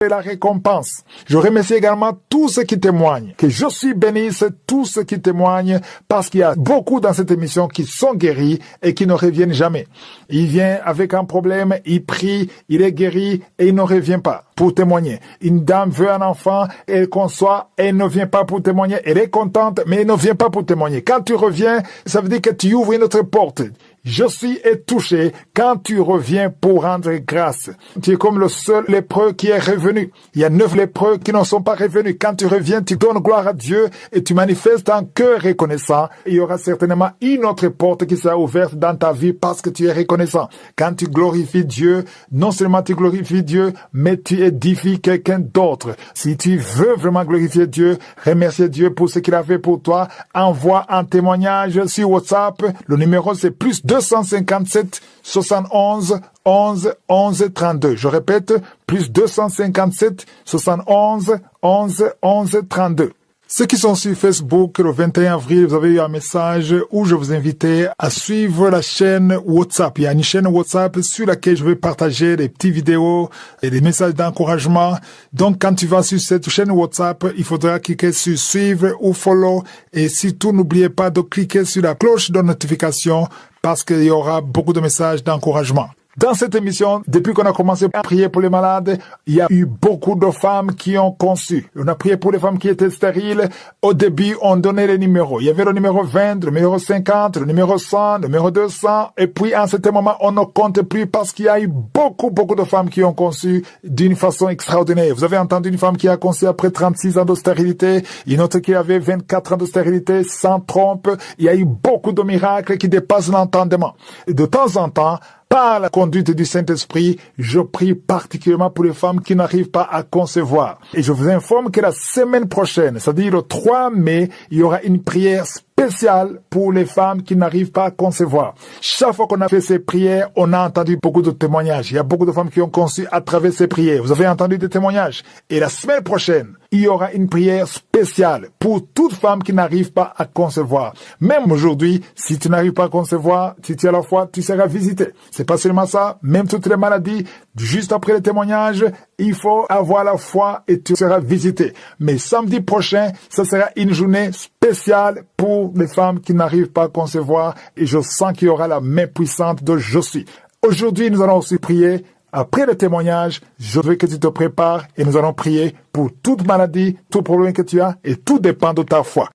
la récompense. Je remercie également tous ceux qui témoignent. Que je suis bénisse tous ceux qui témoignent parce qu'il y a beaucoup dans cette émission qui sont guéris et qui ne reviennent jamais. Il vient avec un problème, il prie, il est guéri et il ne revient pas pour témoigner. Une dame veut un enfant, elle conçoit, elle ne vient pas pour témoigner. Elle est contente, mais elle ne vient pas pour témoigner. Quand tu reviens, ça veut dire que tu ouvres une autre porte. Je suis touché quand tu reviens pour rendre grâce. Tu es comme le seul lépreux qui est revenu. Il y a 9 lépreux qui ne sont pas revenus. Quand tu reviens, tu donnes gloire à Dieu et tu manifestes un cœur reconnaissant. Il y aura certainement une autre porte qui sera ouverte dans ta vie parce que tu es reconnaissant. Quand tu glorifies Dieu, non seulement tu glorifies Dieu, mais tu édifies quelqu'un d'autre. Si tu veux vraiment glorifier Dieu, remercier Dieu pour ce qu'il a fait pour toi, envoie un témoignage sur WhatsApp. Le numéro c'est plus 257 71 11 11 32. Je répète, plus 257 71 11 11 32. Ceux qui sont sur Facebook, le 21 avril, vous avez eu un message où je vous invitais à suivre la chaîne WhatsApp. Il y a une chaîne WhatsApp sur laquelle je vais partager des petites vidéos et des messages d'encouragement. Donc, quand tu vas sur cette chaîne WhatsApp, il faudra cliquer sur suivre ou follow. Et surtout, n'oubliez pas de cliquer sur la cloche de notification parce qu'il y aura beaucoup de messages d'encouragement. Dans cette émission, depuis qu'on a commencé à prier pour les malades, il y a eu beaucoup de femmes qui ont conçu. On a prié pour les femmes qui étaient stériles. Au début, on donnait les numéros. Il y avait le numéro 20, le numéro 50, le numéro 100, le numéro 200. Et puis, à un certain moment, on ne compte plus parce qu'il y a eu beaucoup de femmes qui ont conçu d'une façon extraordinaire. Vous avez entendu une femme qui a conçu après 36 ans de stérilité, une autre qui avait 24 ans de stérilité sans trompe. Il y a eu beaucoup de miracles qui dépassent l'entendement. Et de temps en temps, par la conduite du Saint-Esprit, je prie particulièrement pour les femmes qui n'arrivent pas à concevoir. Et je vous informe que la semaine prochaine, c'est-à-dire le 3 mai, il y aura une prière spéciale pour les femmes qui n'arrivent pas à concevoir. Chaque fois qu'on a fait ces prières, on a entendu beaucoup de témoignages. Il y a beaucoup de femmes qui ont conçu à travers ces prières. Vous avez entendu des témoignages. Et la semaine prochaine, il y aura une prière spéciale pour toute femme qui n'arrive pas à concevoir. Même aujourd'hui, si tu n'arrives pas à concevoir, si tu as la foi, tu seras visité. C'est pas seulement ça, même toutes les maladies, juste après le témoignage, il faut avoir la foi et tu seras visité. Mais samedi prochain, ce sera une journée spéciale pour les femmes qui n'arrivent pas à concevoir et je sens qu'il y aura la main puissante de Je suis. Aujourd'hui, nous allons aussi prier. Après le témoignage, je veux que tu te prépares et nous allons prier pour toute maladie, tout problème que tu as et tout dépend de ta foi.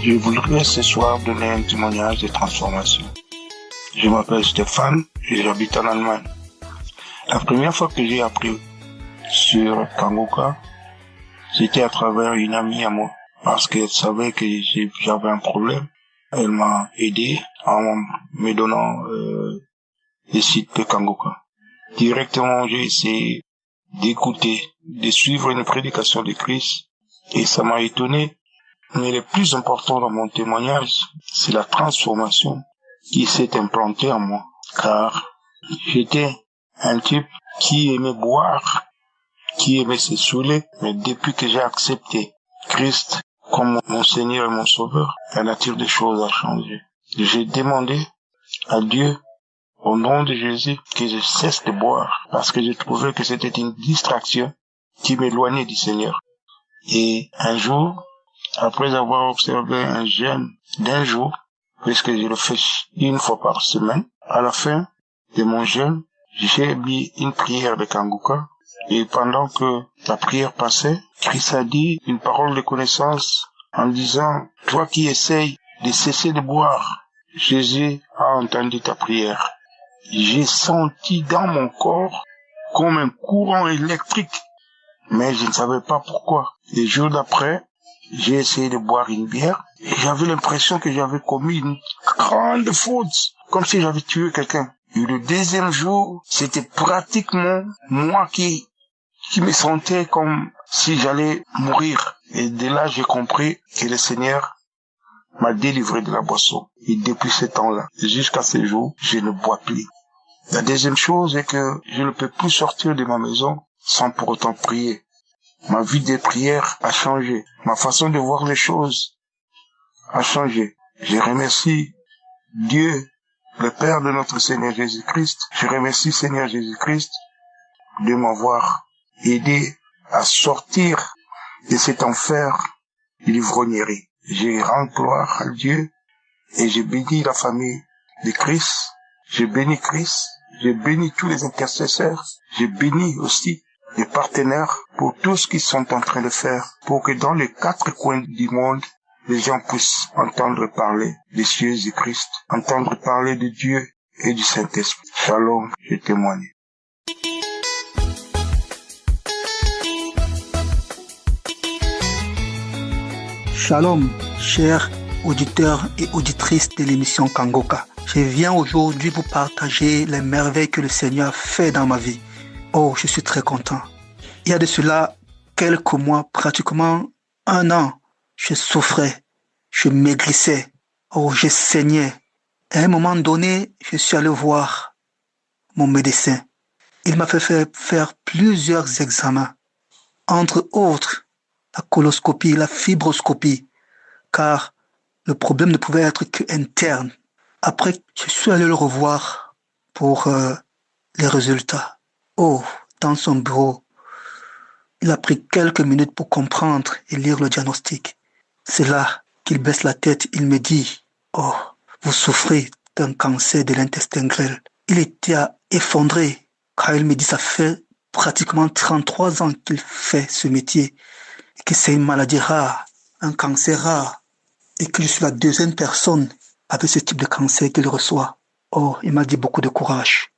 Je voudrais ce soir donner un témoignage de transformation. Je m'appelle Stéphane et j'habite en Allemagne. La première fois que j'ai appris sur Kangoka, c'était à travers une amie à moi. Parce qu'elle savait que j'avais un problème. Elle m'a aidé en me donnant le site de Kangoka. Directement, j'ai essayé d'écouter, de suivre une prédication de Christ et ça m'a étonné. Mais le plus important dans mon témoignage, c'est la transformation qui s'est implantée en moi. Car j'étais un type qui aimait boire, qui aimait se saouler, mais depuis que j'ai accepté Christ comme mon Seigneur et mon Sauveur, la nature des choses a changé. J'ai demandé à Dieu, au nom de Jésus, que je cesse de boire, parce que je trouvais que c'était une distraction qui m'éloignait du Seigneur. Et un jour, après avoir observé un jeûne d'un jour, puisque je le fais une fois par semaine, à la fin de mon jeûne, j'ai mis une prière de Kangoka, et pendant que la prière passait, Christ a dit une parole de connaissance en disant, toi qui essayes de cesser de boire, Jésus a entendu ta prière. J'ai senti dans mon corps comme un courant électrique, mais je ne savais pas pourquoi. Les jours d'après, j'ai essayé de boire une bière et j'avais l'impression que j'avais commis une grande faute, comme si j'avais tué quelqu'un. Et le deuxième jour, c'était pratiquement moi qui me sentais comme si j'allais mourir. Et de là, j'ai compris que le Seigneur m'a délivré de la boisson. Et depuis ce temps-là, jusqu'à ce jour, je ne bois plus. La deuxième chose est que je ne peux plus sortir de ma maison sans pour autant prier. Ma vie de prière a changé. Ma façon de voir les choses a changé. Je remercie Dieu le Père de notre Seigneur Jésus-Christ. Je remercie Seigneur Jésus-Christ de m'avoir aidé à sortir de cet enfer de l'ivrognerie. Je rends gloire à Dieu et je bénis la famille de Christ. Je bénis Christ. Je bénis tous les intercesseurs. Je bénis aussi les partenaires pour tout ce qu'ils sont en train de faire pour que dans les 4 coins du monde, les gens puissent entendre parler de Jésus-Christ, entendre parler de Dieu et du Saint-Esprit. Shalom, je témoigne. Shalom, chers auditeurs et auditrices de l'émission Kangoka. Je viens aujourd'hui vous partager les merveilles que le Seigneur fait dans ma vie. Oh, je suis très content. Il y a de cela quelques mois, pratiquement 1 an, je souffrais, je maigrissais, oh, je saignais. À un moment donné, je suis allé voir mon médecin. Il m'a fait faire plusieurs examens, entre autres la coloscopie, la fibroscopie, car le problème ne pouvait être qu'interne. Après, je suis allé le revoir pour les résultats. Oh, dans son bureau, il a pris quelques minutes pour comprendre et lire le diagnostic. C'est là qu'il baisse la tête, il me dit, oh, vous souffrez d'un cancer de l'intestin grêle. Il était effondré, car il me dit, ça fait pratiquement 33 ans qu'il fait ce métier, et que c'est une maladie rare, un cancer rare, et que je suis la 2e personne avec ce type de cancer qu'il reçoit. Oh, il m'a dit beaucoup de courage.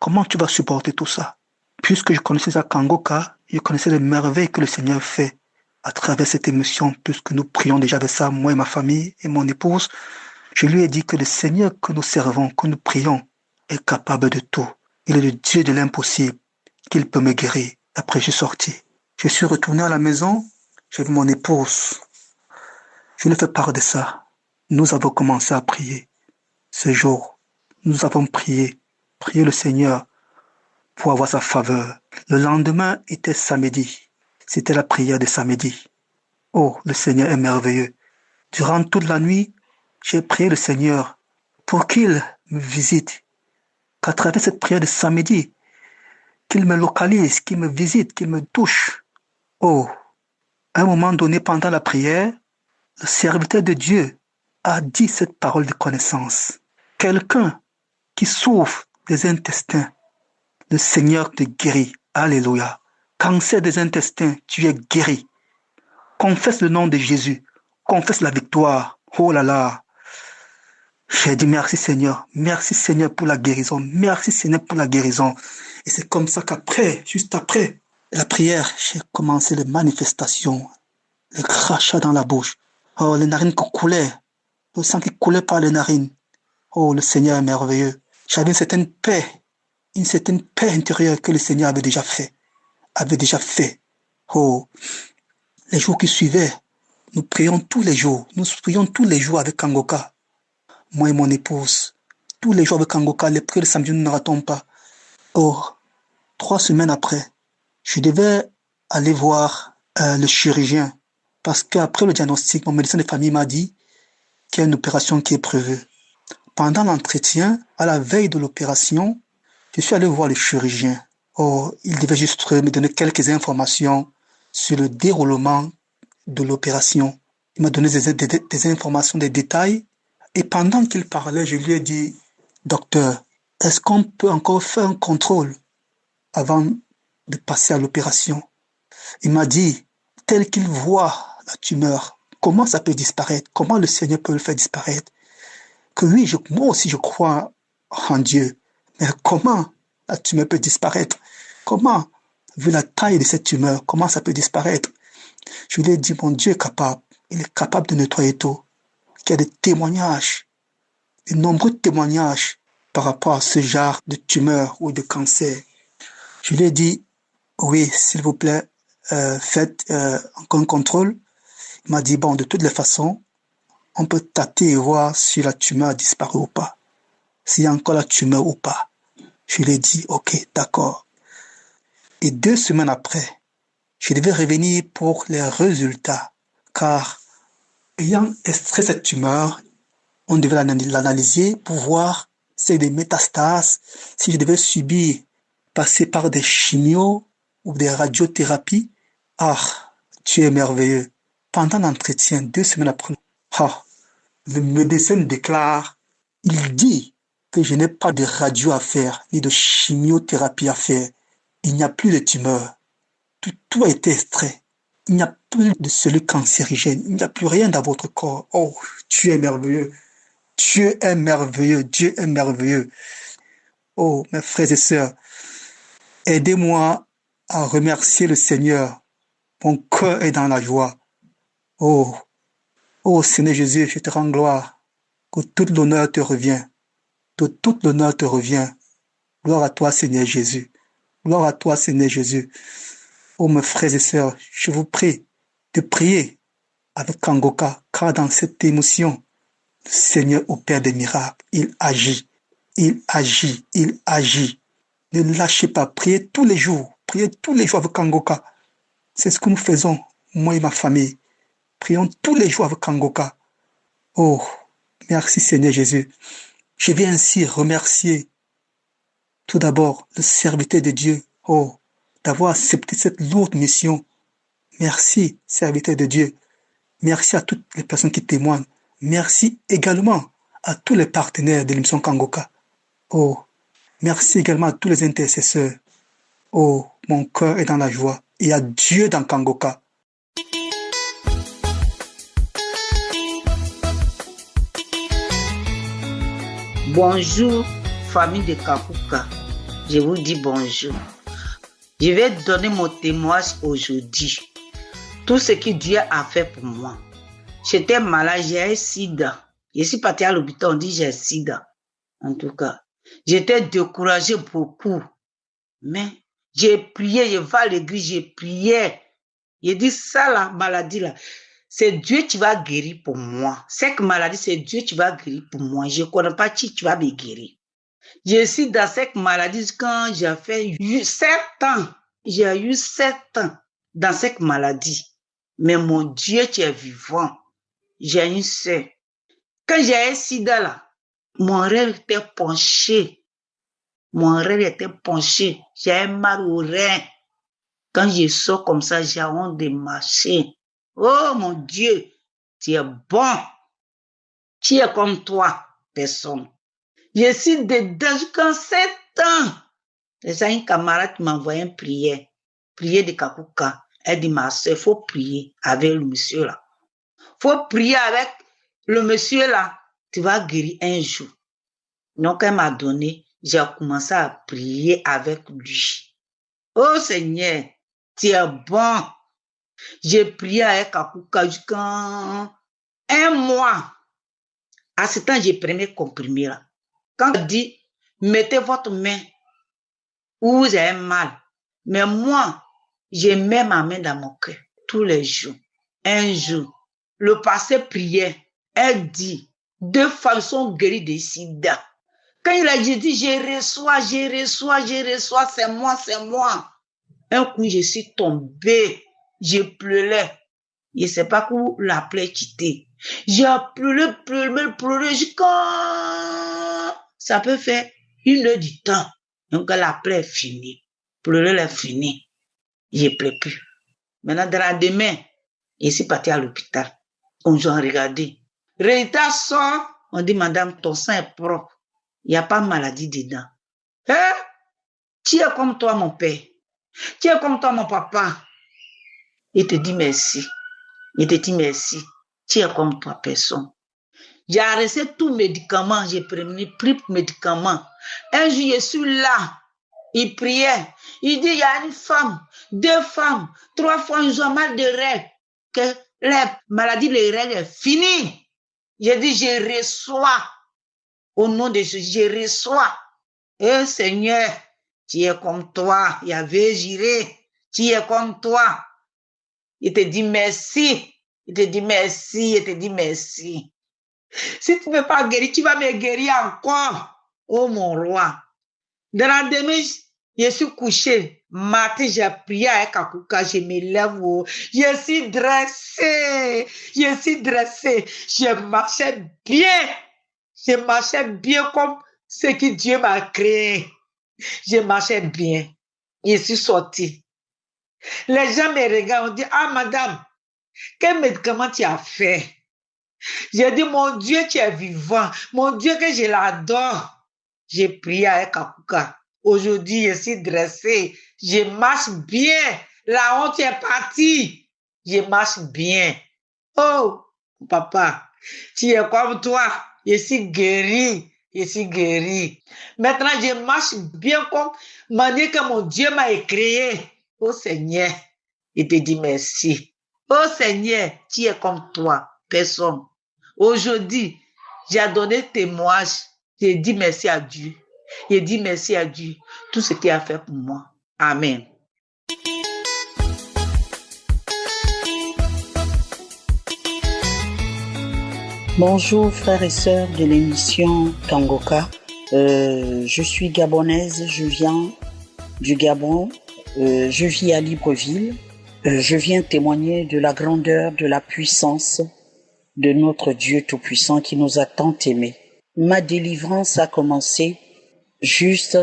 Comment tu vas supporter tout ça? Puisque je connaissais ça Kangoka, je connaissais les merveilles que le Seigneur fait à travers cette émission, puisque nous prions déjà avec ça, moi et ma famille et mon épouse. Je lui ai dit que le Seigneur que nous servons, que nous prions, est capable de tout. Il est le Dieu de l'impossible, qu'il peut me guérir. Après, je suis sorti. Je suis retourné à la maison, j'ai vu mon épouse. Je lui ai fait part de ça. Nous avons commencé à prier. Ce jour, nous avons prié le Seigneur pour avoir sa faveur. Le lendemain était samedi. C'était la prière de samedi. Oh, le Seigneur est merveilleux. Durant toute la nuit, j'ai prié le Seigneur pour qu'il me visite. Qu'à travers cette prière de samedi, qu'il me localise, qu'il me visite, qu'il me touche. Oh, à un moment donné, pendant la prière, le serviteur de Dieu a dit cette parole de connaissance. Quelqu'un qui souffre des intestins, le Seigneur te guérit. Alléluia. Cancer des intestins, tu es guéri. Confesse le nom de Jésus. Confesse la victoire. Oh là là. J'ai dit merci Seigneur. Merci Seigneur pour la guérison. Merci Seigneur pour la guérison. Et c'est comme ça qu'après, juste après la prière, j'ai commencé les manifestations. Le crachat dans la bouche. Oh, les narines qui coulaient. Le sang qui coulait par les narines. Oh, le Seigneur est merveilleux. J'avais une certaine paix intérieure que le Seigneur avait déjà fait. Oh, les jours qui suivaient, nous prions tous les jours. Nous prions tous les jours avec Kangoka. Moi et mon épouse. Tous les jours avec Kangoka, les prières de samedi, nous ne ratons pas. Oh, 3 semaines après, je devais aller voir le chirurgien. Parce qu'après le diagnostic, mon médecin de famille m'a dit qu'il y a une opération qui est prévue. Pendant l'entretien, à la veille de l'opération, je suis allé voir le chirurgien. Oh, il devait juste me donner quelques informations sur le déroulement de l'opération. Il m'a donné des informations, des détails. Et pendant qu'il parlait, je lui ai dit, docteur, est-ce qu'on peut encore faire un contrôle avant de passer à l'opération? Il m'a dit, tel qu'il voit la tumeur, comment ça peut disparaître? Comment le Seigneur peut le faire disparaître? Que oui, moi aussi je crois en Dieu. Mais comment la tumeur peut disparaître? Comment, vu la taille de cette tumeur, comment ça peut disparaître? Je lui ai dit, mon Dieu est capable. Il est capable de nettoyer tout. Il y a des témoignages, de nombreux témoignages par rapport à ce genre de tumeur ou de cancer. Je lui ai dit, oui, s'il vous plaît, faites encore un contrôle. Il m'a dit, bon, de toutes les façons, on peut tâter et voir si la tumeur a disparu ou pas. S'il y a encore la tumeur ou pas. Je lui ai dit, ok, d'accord. Et 2 semaines après, je devais revenir pour les résultats, car ayant extrait cette tumeur, on devait l'analyser pour voir c'est des métastases, si je devais subir, passer par des chimios ou des radiothérapies, ah, Dieu est merveilleux. Pendant l'entretien, 2 semaines après, le médecin déclare, il dit que je n'ai pas de radio à faire, ni de chimiothérapie à faire. Il n'y a plus de tumeur. Tout a été extrait. Il n'y a plus de cellules cancérigènes. Il n'y a plus rien dans votre corps. Oh, Dieu est merveilleux. Dieu est merveilleux. Dieu est merveilleux. Oh, mes frères et sœurs, aidez-moi à remercier le Seigneur. Mon cœur est dans la joie. Oh, Seigneur Jésus, je te rends gloire. Que toute l'honneur te revient. Que toute l'honneur te revient. Gloire à toi, Seigneur Jésus. Gloire à toi, Seigneur Jésus. Oh, mes frères et sœurs, je vous prie de prier avec Kangoka, car dans cette émotion, le Seigneur opère des miracles. Il agit. Il agit. Il agit. Ne lâchez pas. Priez tous les jours. Priez tous les jours avec Kangoka. C'est ce que nous faisons, moi et ma famille. Prions tous les jours avec Kangoka. Oh, merci Seigneur Jésus. Je vais ainsi remercier tout d'abord le serviteur de Dieu, d'avoir accepté cette lourde mission. Merci, serviteur de Dieu. Merci à toutes les personnes qui témoignent. Merci également à tous les partenaires de l'émission Kangoka. Merci également à tous les intercesseurs. Mon cœur est dans la joie. Il y a Dieu dans Kangoka. Bonjour, famille de Kakuka. Je vous dis bonjour. Je vais donner mon témoignage aujourd'hui. Tout ce que Dieu a fait pour moi. J'étais malade, j'ai un sida. Je suis partie à l'hôpital, on dit j'ai sida. En tout cas, j'étais découragée beaucoup. Mais j'ai prié, je vais à l'église, j'ai prié. J'ai dit ça, la maladie là, c'est Dieu qui va guérir pour moi. Cette maladie, c'est Dieu qui va guérir pour moi. Je ne connais pas qui tu vas me guérir. Je suis dans cette maladie quand j'ai fait 7 ans. J'ai eu 7 ans dans cette maladie. Mais mon Dieu qui est vivant, j'ai une sœur. Quand j'ai un sida là, mon rêve était penché. Mon rêve était penché. J'ai un mal au rein. Quand je sors comme ça, j'ai honte de marcher. Oh mon Dieu, tu es bon. Tu es comme toi, personne. Je suis dedans jusqu'à 7 ans. J'ai une camarade qui m'a envoyé une prière. Prière de Kakuka. Elle dit, ma soeur, il faut prier avec le monsieur là. Il faut prier avec le monsieur là. Tu vas guérir un jour. Donc, elle m'a donné. J'ai commencé à prier avec lui. Oh Seigneur, tu es bon. J'ai prié avec Kakuka jusqu'à 1 mois. À ce temps, j'ai pris mes comprimés là. Quand on dit, mettez votre main où vous avez mal. Mais moi, je mets ma main dans mon cœur tous les jours. Un jour, le pasteur priait. Elle dit, 2 femmes sont guéries de sida. Quand il a dit, je reçois, c'est moi. Un coup, je suis tombée. Je pleurais. Je ne sais pas où la plaie quitter. J'ai pleuré jusqu'à... Ça peut faire 1 heure du temps. Donc, la plaie est finie. Pleurer est fini. Je ne pleure plus. Maintenant, dans la demain, je suis partie à l'hôpital. On a regardé. Résultat sort. On dit, madame, ton sang est propre. Il n'y a pas de maladie dedans. Hein? Tu es comme toi, mon père. Tu es comme toi, mon papa. Il te dit merci. Il te dit merci. Tu es comme toi, personne. J'ai arrêté tous les médicaments. J'ai pris médicaments. Un jour, je suis là. Il priait. Il dit, il y a 1 femme, 2 femmes, 3 fois, ils ont mal de règles. Que la maladie des règles est finie. J'ai dit, je reçois. Au nom de Jésus, je reçois. Eh Seigneur, tu es comme toi. Yahvé Jireh, tu es comme toi. Il te dit merci. Il te dit merci. Il te dit merci. Si tu ne veux pas guérir, tu vas me guérir encore. Oh mon roi. Dans la demi, je suis couché. Matin, j'ai prié avec Kakuka. Je me lève. Je suis dressé. Je marchais bien. Je marchais bien comme ce que Dieu m'a créé. Je marchais bien. Je suis sortie. Les gens me regardent, on dit, ah madame, quel médicament tu as fait? J'ai dit, mon Dieu, tu es vivant. Mon Dieu, que je l'adore. J'ai prié avec Kakuka. Aujourd'hui, je suis dressée. Je marche bien. La honte est partie. Je marche bien. Oh, papa, tu es comme toi. Je suis guérie. Je suis guérie. Maintenant, je marche bien comme manière que mon Dieu m'a créé. Oh Seigneur, je te dis merci. Oh Seigneur, tu es comme toi, personne. Aujourd'hui, j'ai donné témoignage. J'ai dit merci à Dieu. J'ai dit merci à Dieu. Tout ce qu'il a fait pour moi. Amen. Bonjour frères et sœurs de l'émission Kangoka. Je suis gabonaise, je viens du Gabon. Je vis à Libreville. Je viens témoigner de la grandeur, de la puissance de notre Dieu Tout-Puissant qui nous a tant aimés. Ma délivrance a commencé juste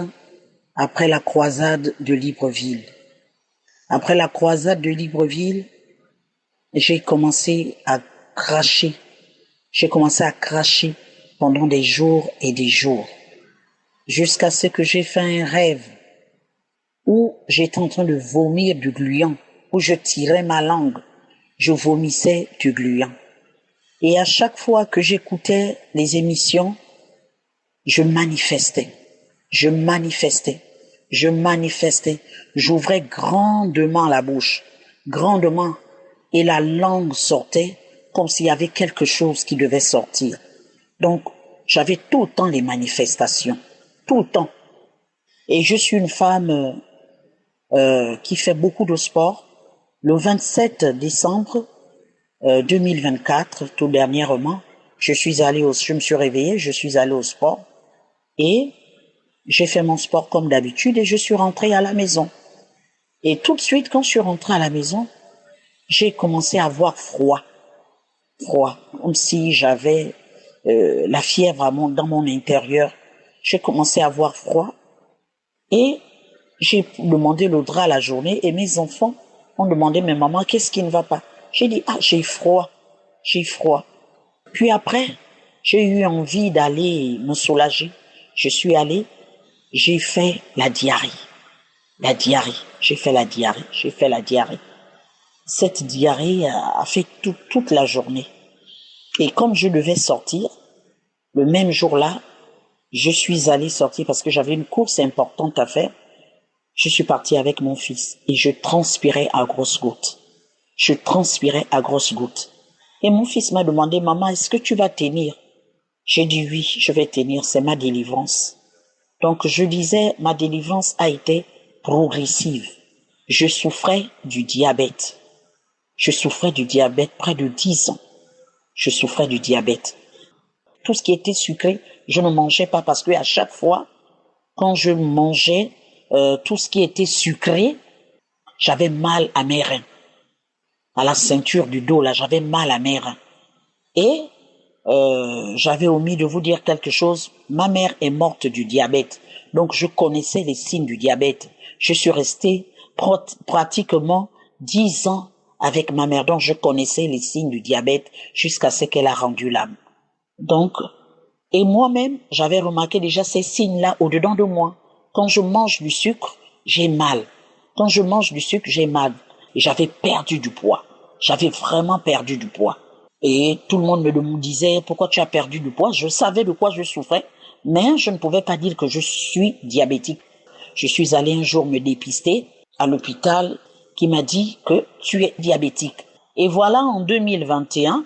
après la croisade de Libreville. Après la croisade de Libreville, j'ai commencé à cracher. J'ai commencé à cracher pendant des jours et des jours, jusqu'à ce que j'ai fait un rêve où j'étais en train de vomir du gluant, où je tirais ma langue, je vomissais du gluant. Et à chaque fois que j'écoutais les émissions, je manifestais, j'ouvrais grandement la bouche, grandement, et la langue sortait comme s'il y avait quelque chose qui devait sortir. Donc, j'avais tout le temps les manifestations, tout le temps. Et je suis une femme qui fait beaucoup de sport. Le 27 décembre 2024, tout dernièrement, je me suis réveillée, je suis allée au sport et j'ai fait mon sport comme d'habitude et je suis rentrée à la maison. Et tout de suite, quand je suis rentrée à la maison, j'ai commencé à avoir froid, comme si j'avais la fièvre dans mon intérieur. J'ai commencé à avoir froid et j'ai demandé le drap la journée et mes enfants ont demandé, mais maman, qu'est-ce qui ne va pas? J'ai dit, j'ai froid. Puis après, j'ai eu envie d'aller me soulager. Je suis allée, j'ai fait la diarrhée. J'ai fait la diarrhée. Cette diarrhée a fait toute la journée. Et comme je devais sortir, le même jour-là, je suis allée sortir parce que j'avais une course importante à faire. Je suis partie avec mon fils et je transpirais à grosses gouttes. Et mon fils m'a demandé, maman, est-ce que tu vas tenir? J'ai dit oui, je vais tenir, c'est ma délivrance. Donc je disais, ma délivrance a été progressive. Je souffrais du diabète près de 10 ans. Tout ce qui était sucré, je ne mangeais pas parce que à chaque fois, quand je mangeais tout ce qui était sucré, j'avais mal à mes reins. À la ceinture du dos, là, j'avais mal à mes reins. Et j'avais omis de vous dire quelque chose. Ma mère est morte du diabète. Donc, je connaissais les signes du diabète. Je suis restée pratiquement 10 ans avec ma mère. Donc, je connaissais les signes du diabète jusqu'à ce qu'elle a rendu l'âme. Donc, et moi-même, j'avais remarqué déjà ces signes-là au-dedans de moi. Quand je mange du sucre, j'ai mal. Et j'avais perdu du poids. J'avais vraiment perdu du poids. Et tout le monde me disait, pourquoi tu as perdu du poids? Je savais de quoi je souffrais, mais je ne pouvais pas dire que je suis diabétique. Je suis allée un jour me dépister à l'hôpital qui m'a dit que tu es diabétique. Et voilà, en 2021,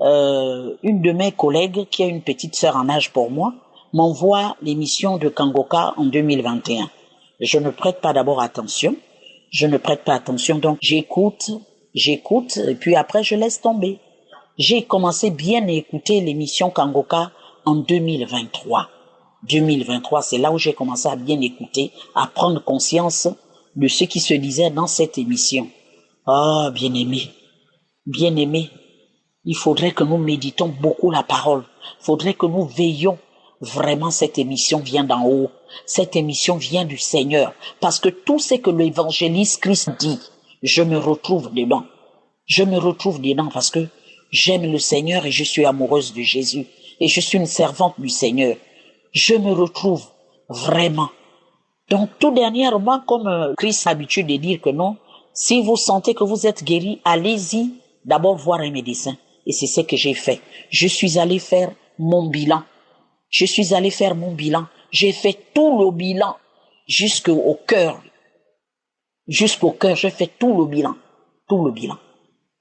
une de mes collègues, qui a une petite sœur en âge pour moi, m'envoie l'émission de Kangoka en 2021. Je ne prête pas d'abord attention. Donc j'écoute, et puis après je laisse tomber. J'ai commencé bien à écouter l'émission Kangoka en 2023. 2023, c'est là où j'ai commencé à bien écouter, à prendre conscience de ce qui se disait dans cette émission. Ah, bien-aimé, il faudrait que nous méditons beaucoup la parole. Il faudrait que nous veillions vraiment cette émission vient d'en haut. Cette émission vient du Seigneur. Parce que tout ce que l'évangéliste Christ dit, je me retrouve dedans. Je me retrouve dedans parce que j'aime le Seigneur et je suis amoureuse de Jésus. Et je suis une servante du Seigneur. Je me retrouve vraiment. Donc tout dernièrement, comme Christ a l'habitude de dire que non, si vous sentez que vous êtes guéri, allez-y d'abord voir un médecin. Et c'est ce que j'ai fait. Je suis allé faire mon bilan. Je suis allé faire mon bilan. J'ai fait tout le bilan jusqu'au cœur. Jusqu'au cœur, j'ai fait tout le bilan. Tout le bilan.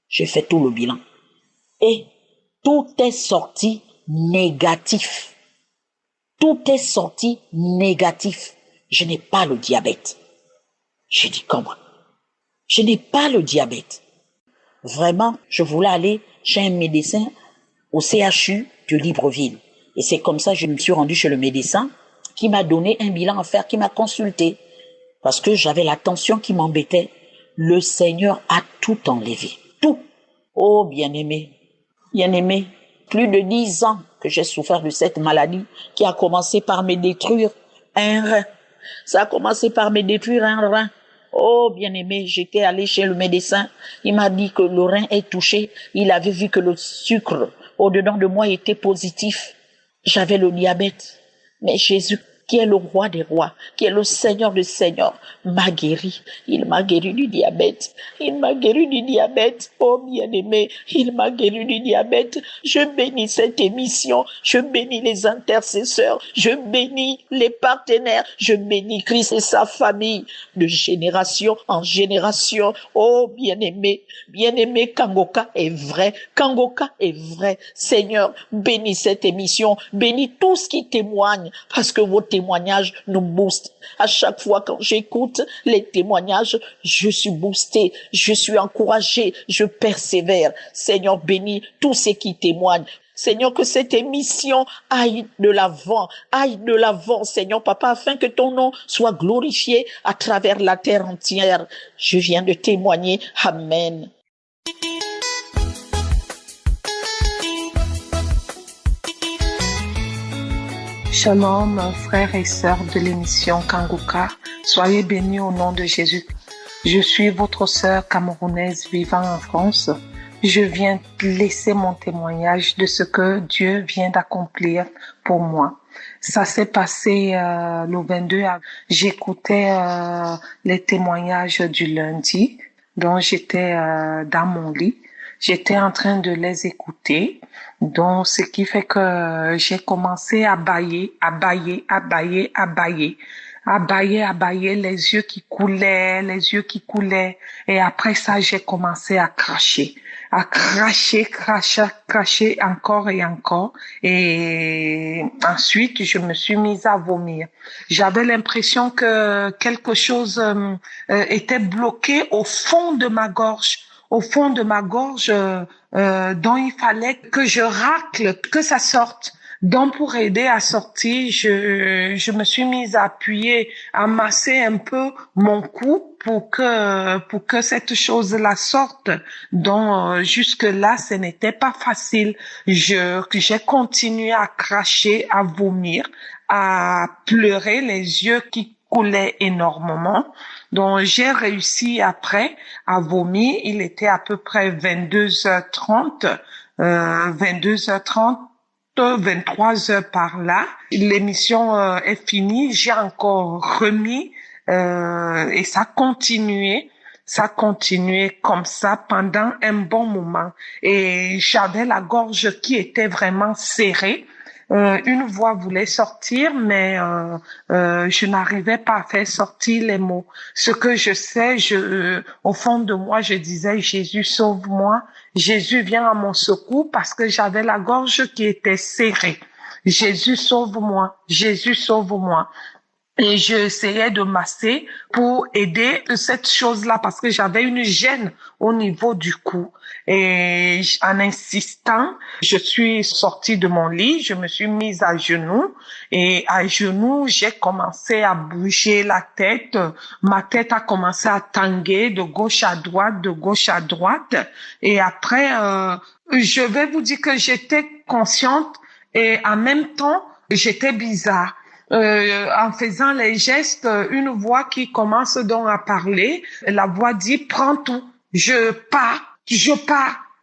J'ai fait tout le bilan. Et tout est sorti négatif. Tout est sorti négatif. Je n'ai pas le diabète. J'ai dit comment? Je n'ai pas le diabète. Vraiment, je voulais aller chez un médecin au CHU de Libreville. Et c'est comme ça que je me suis rendu chez le médecin qui m'a donné un bilan à faire, qui m'a consulté. Parce que j'avais la tension qui m'embêtait. Le Seigneur a tout enlevé. Tout. Oh, bien-aimé. Bien-aimé. Plus de 10 ans que j'ai souffert de cette maladie qui a commencé par me détruire un rein. Ça a commencé par me détruire un rein. Oh, bien-aimé, j'étais allé chez le médecin. Il m'a dit que le rein est touché. Il avait vu que le sucre au-dedans de moi était positif. J'avais le diabète. Mais Jésus, qui est le roi des rois, qui est le Seigneur des seigneurs, m'a guéri. Il m'a guéri du diabète. Il m'a guéri du diabète. Oh, bien-aimé, il m'a guéri du diabète. Je bénis cette émission. Je bénis les intercesseurs. Je bénis les partenaires. Je bénis Christ et sa famille de génération en génération. Oh, bien-aimé, bien-aimé, Kangoka est vrai. Kangoka est vrai. Seigneur, bénis cette émission. Bénis tout ce qui témoigne parce que vos témoignages nous boostent. À chaque fois quand j'écoute les témoignages, je suis boosté, je suis encouragé, je persévère. Seigneur, bénis tous ceux qui témoignent. Seigneur, que cette émission aille de l'avant, Seigneur Papa, afin que ton nom soit glorifié à travers la terre entière. Je viens de témoigner. Amen. Shalom, frères et sœurs de l'émission Kangoka. Soyez bénis au nom de Jésus. Je suis votre sœur camerounaise vivant en France. Je viens laisser mon témoignage de ce que Dieu vient d'accomplir pour moi. Ça s'est passé le 22 avril. J'écoutais les témoignages du lundi, dont j'étais dans mon lit. J'étais en train de les écouter, donc ce qui fait que j'ai commencé à bâiller, les yeux qui coulaient, et après ça j'ai commencé à cracher encore et encore, et ensuite je me suis mise à vomir. J'avais l'impression que quelque chose était bloqué au fond de ma gorge, dont il fallait que je racle, que ça sorte. Donc, pour aider à sortir, je me suis mise à appuyer, à masser un peu mon cou pour que cette chose-là sorte. Donc, jusque-là, ce n'était pas facile. J'ai continué à cracher, à vomir, à pleurer, les yeux qui coulaient énormément. Donc, j'ai réussi après à vomir. Il était à peu près 22h30, 23h par là. L'émission est finie. J'ai encore remis et ça continuait comme ça pendant un bon moment. Et j'avais la gorge qui était vraiment serrée. Une voix voulait sortir, mais je n'arrivais pas à faire sortir les mots. Ce que je sais, au fond de moi, je disais, Jésus, sauve-moi. Jésus, viens à mon secours, parce que j'avais la gorge qui était serrée. Jésus, sauve-moi. Jésus, sauve-moi. Et j'essayais de masser pour aider cette chose-là parce que j'avais une gêne au niveau du cou. Et en insistant, je suis sortie de mon lit, je me suis mise à genoux et à genoux, j'ai commencé à bouger la tête. Ma tête a commencé à tanguer de gauche à droite, de gauche à droite. Et après, je vais vous dire que j'étais consciente et en même temps, j'étais bizarre. En faisant les gestes, une voix qui commence donc à parler, la voix dit « Prends tout, je pars. »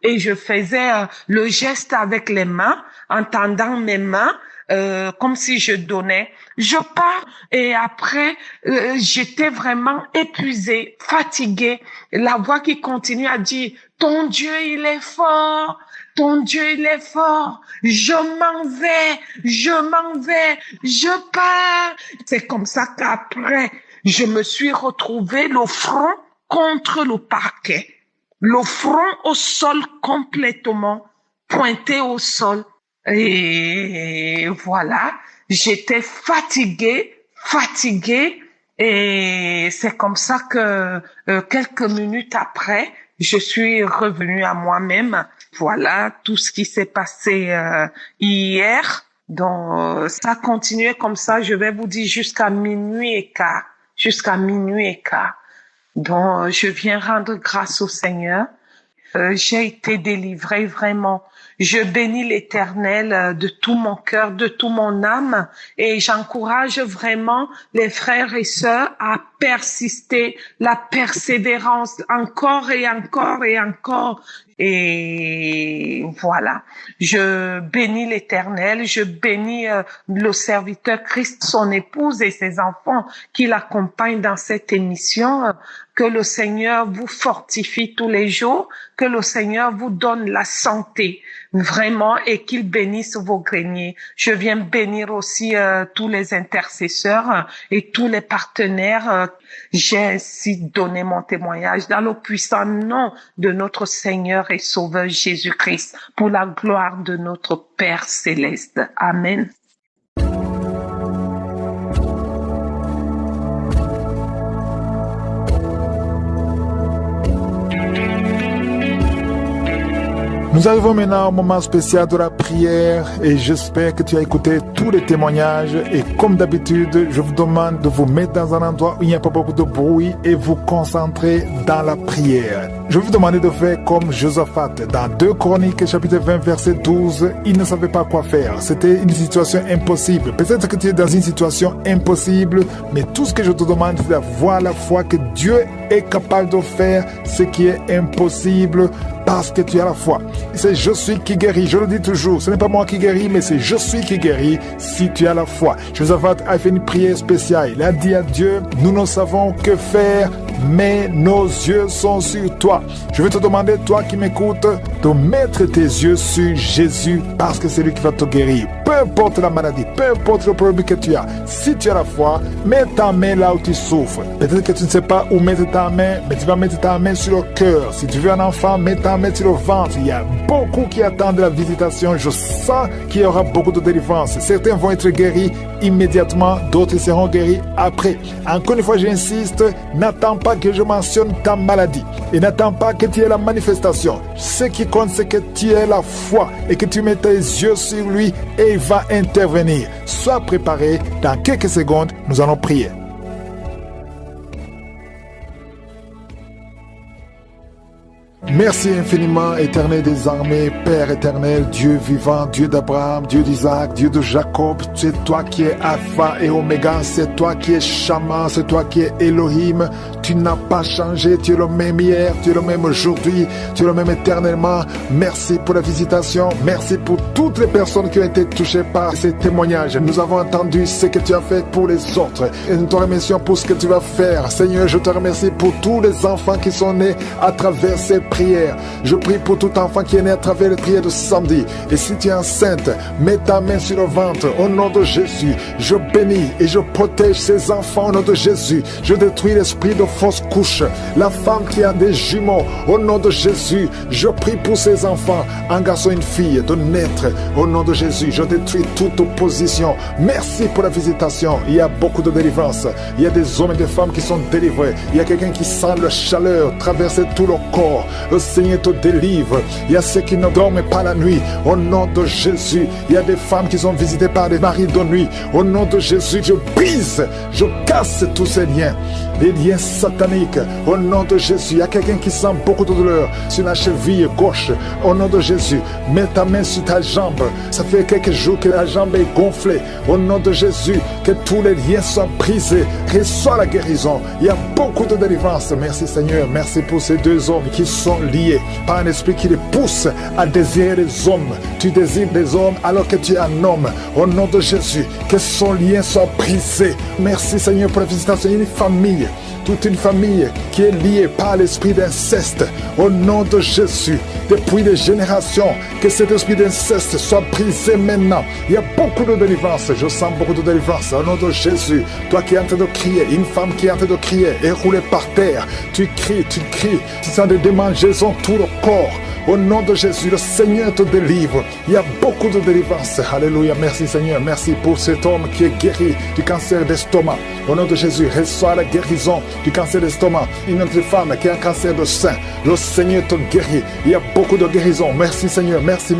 Et je faisais le geste avec les mains, en tendant mes mains, comme si je donnais. Je pars et après, j'étais vraiment épuisée, fatiguée. La voix qui continue à dire « Ton Dieu, il est fort. Ton Dieu, il est fort. Je m'en vais. Je pars. » C'est comme ça qu'après, je me suis retrouvée le front contre le parquet. Le front au sol complètement, pointé au sol. Et voilà, j'étais fatiguée, et c'est comme ça que quelques minutes après, je suis revenue à moi-même. Voilà tout ce qui s'est passé hier. Donc, ça continuait comme ça, je vais vous dire, jusqu'à minuit et quart. Donc, je viens rendre grâce au Seigneur. J'ai été délivrée vraiment. Je bénis l'Éternel de tout mon cœur, de toute mon âme, et j'encourage vraiment les frères et sœurs à persister, la persévérance, encore et encore et encore. Et voilà, je bénis l'Éternel, je bénis le serviteur Christ, son épouse et ses enfants qui l'accompagnent dans cette émission. Que le Seigneur vous fortifie tous les jours, que le Seigneur vous donne la santé, vraiment, et qu'il bénisse vos greniers. Je viens bénir aussi tous les intercesseurs et tous les partenaires. J'ai ainsi donné mon témoignage dans le puissant nom de notre Seigneur et Sauveur Jésus-Christ, pour la gloire de notre Père céleste. Amen. Nous arrivons maintenant au moment spécial de la prière et j'espère que tu as écouté tous les témoignages et comme d'habitude, je vous demande de vous mettre dans un endroit où il n'y a pas beaucoup de bruit et vous concentrer dans la prière. Je vais vous demander de faire comme Josaphat dans 2 Chroniques chapitre 20 verset 12. Il ne savait pas quoi faire. C'était une situation impossible. Peut-être que tu es dans une situation impossible, mais tout ce que je te demande, c'est d'avoir la foi que Dieu est capable de faire ce qui est impossible parce que tu as la foi. C'est je suis qui guérit. Je le dis toujours. Ce n'est pas moi qui guéris, mais c'est je suis qui guérit si tu as la foi. Josaphat a fait une prière spéciale. Il a dit à Dieu, nous ne savons que faire, mais nos yeux sont sur toi. Je vais te demander, toi qui m'écoutes, de mettre tes yeux sur Jésus parce que c'est lui qui va te guérir. Peu importe la maladie, peu importe le problème que tu as. Si tu as la foi, mets ta main là où tu souffres. Peut-être que tu ne sais pas où mettre ta main, mais tu vas mettre ta main sur le cœur. Si tu veux un enfant, mets ta main sur le ventre. Il y a beaucoup qui attendent la visitation. Je sens qu'il y aura beaucoup de délivrance. Certains vont être guéris immédiatement, d'autres seront guéris après. Encore une fois, j'insiste, n'attends pas que je mentionne ta maladie et n'attends pas que tu aies la manifestation. Ce qui compte, c'est que tu aies la foi et que tu mets tes yeux sur lui et il va intervenir. Sois préparé, dans quelques secondes, nous allons prier. Merci infiniment, éternel des armées, Père éternel, Dieu vivant, Dieu d'Abraham, Dieu d'Isaac, Dieu de Jacob. C'est toi qui es Alpha et Oméga, c'est toi qui es Shama, c'est toi qui es Elohim. Tu n'as pas changé, tu es le même hier, tu es le même aujourd'hui, tu es le même éternellement. Merci pour la visitation, merci pour toutes les personnes qui ont été touchées par ces témoignages. Nous avons entendu ce que tu as fait pour les autres et nous te remercions pour ce que tu vas faire. Seigneur, je te remercie pour tous les enfants qui sont nés à travers ces prières. Je prie pour tout enfant qui est né à travers les prières de samedi. Et si tu es enceinte, mets ta main sur le ventre au nom de Jésus. Je bénis et je protège ces enfants au nom de Jésus. Je détruis l'esprit de fausse couche. La femme qui a des jumeaux, au nom de Jésus, je prie pour ces enfants, un garçon et une fille, de naître au nom de Jésus. Je détruis toute opposition. Merci pour la visitation. Il y a beaucoup de délivrance. Il y a des hommes et des femmes qui sont délivrés. Il y a quelqu'un qui sent la chaleur traverser tout le corps. Le Seigneur te délivre. Il y a ceux qui ne dorment pas la nuit. Au nom de Jésus, il y a des femmes qui sont visitées par des maris de nuit. Au nom de Jésus, je brise, je casse tous ces liens. Les liens sataniques satanique. Au nom de Jésus, il y a quelqu'un qui sent beaucoup de douleur sur la cheville gauche. Au nom de Jésus, mets ta main sur ta jambe. Ça fait quelques jours que la jambe est gonflée. Au nom de Jésus, que tous les liens soient brisés. Reçois la guérison. Il y a beaucoup de délivrance. Merci Seigneur. Merci pour ces deux hommes qui sont liés par un esprit qui les pousse à désirer les hommes. Tu désires des hommes alors que tu es un homme. Au nom de Jésus, que son lien soit brisé. Merci Seigneur pour la visitation. Une famille, toute une famille qui est liée par l'esprit d'inceste. Au nom de Jésus, depuis des générations, que cet esprit d'inceste soit brisé maintenant. Il y a beaucoup de délivrance. Je sens beaucoup de délivrance. Au nom de Jésus, toi qui es en train de crier, une femme qui est en train de crier et rouler par terre, tu cries, tu sens des démangeaisons tout le corps. Au nom de Jésus, le Seigneur te délivre. Il y a beaucoup de délivrance. Alléluia. Merci Seigneur. Merci pour cet homme qui est guéri du cancer d'estomac. Au nom de Jésus, reçois la guérison du cancer d'estomac. Une autre femme qui a un cancer de sein. Le Seigneur te guérit. Il y a beaucoup de guérison. Merci Seigneur. Merci.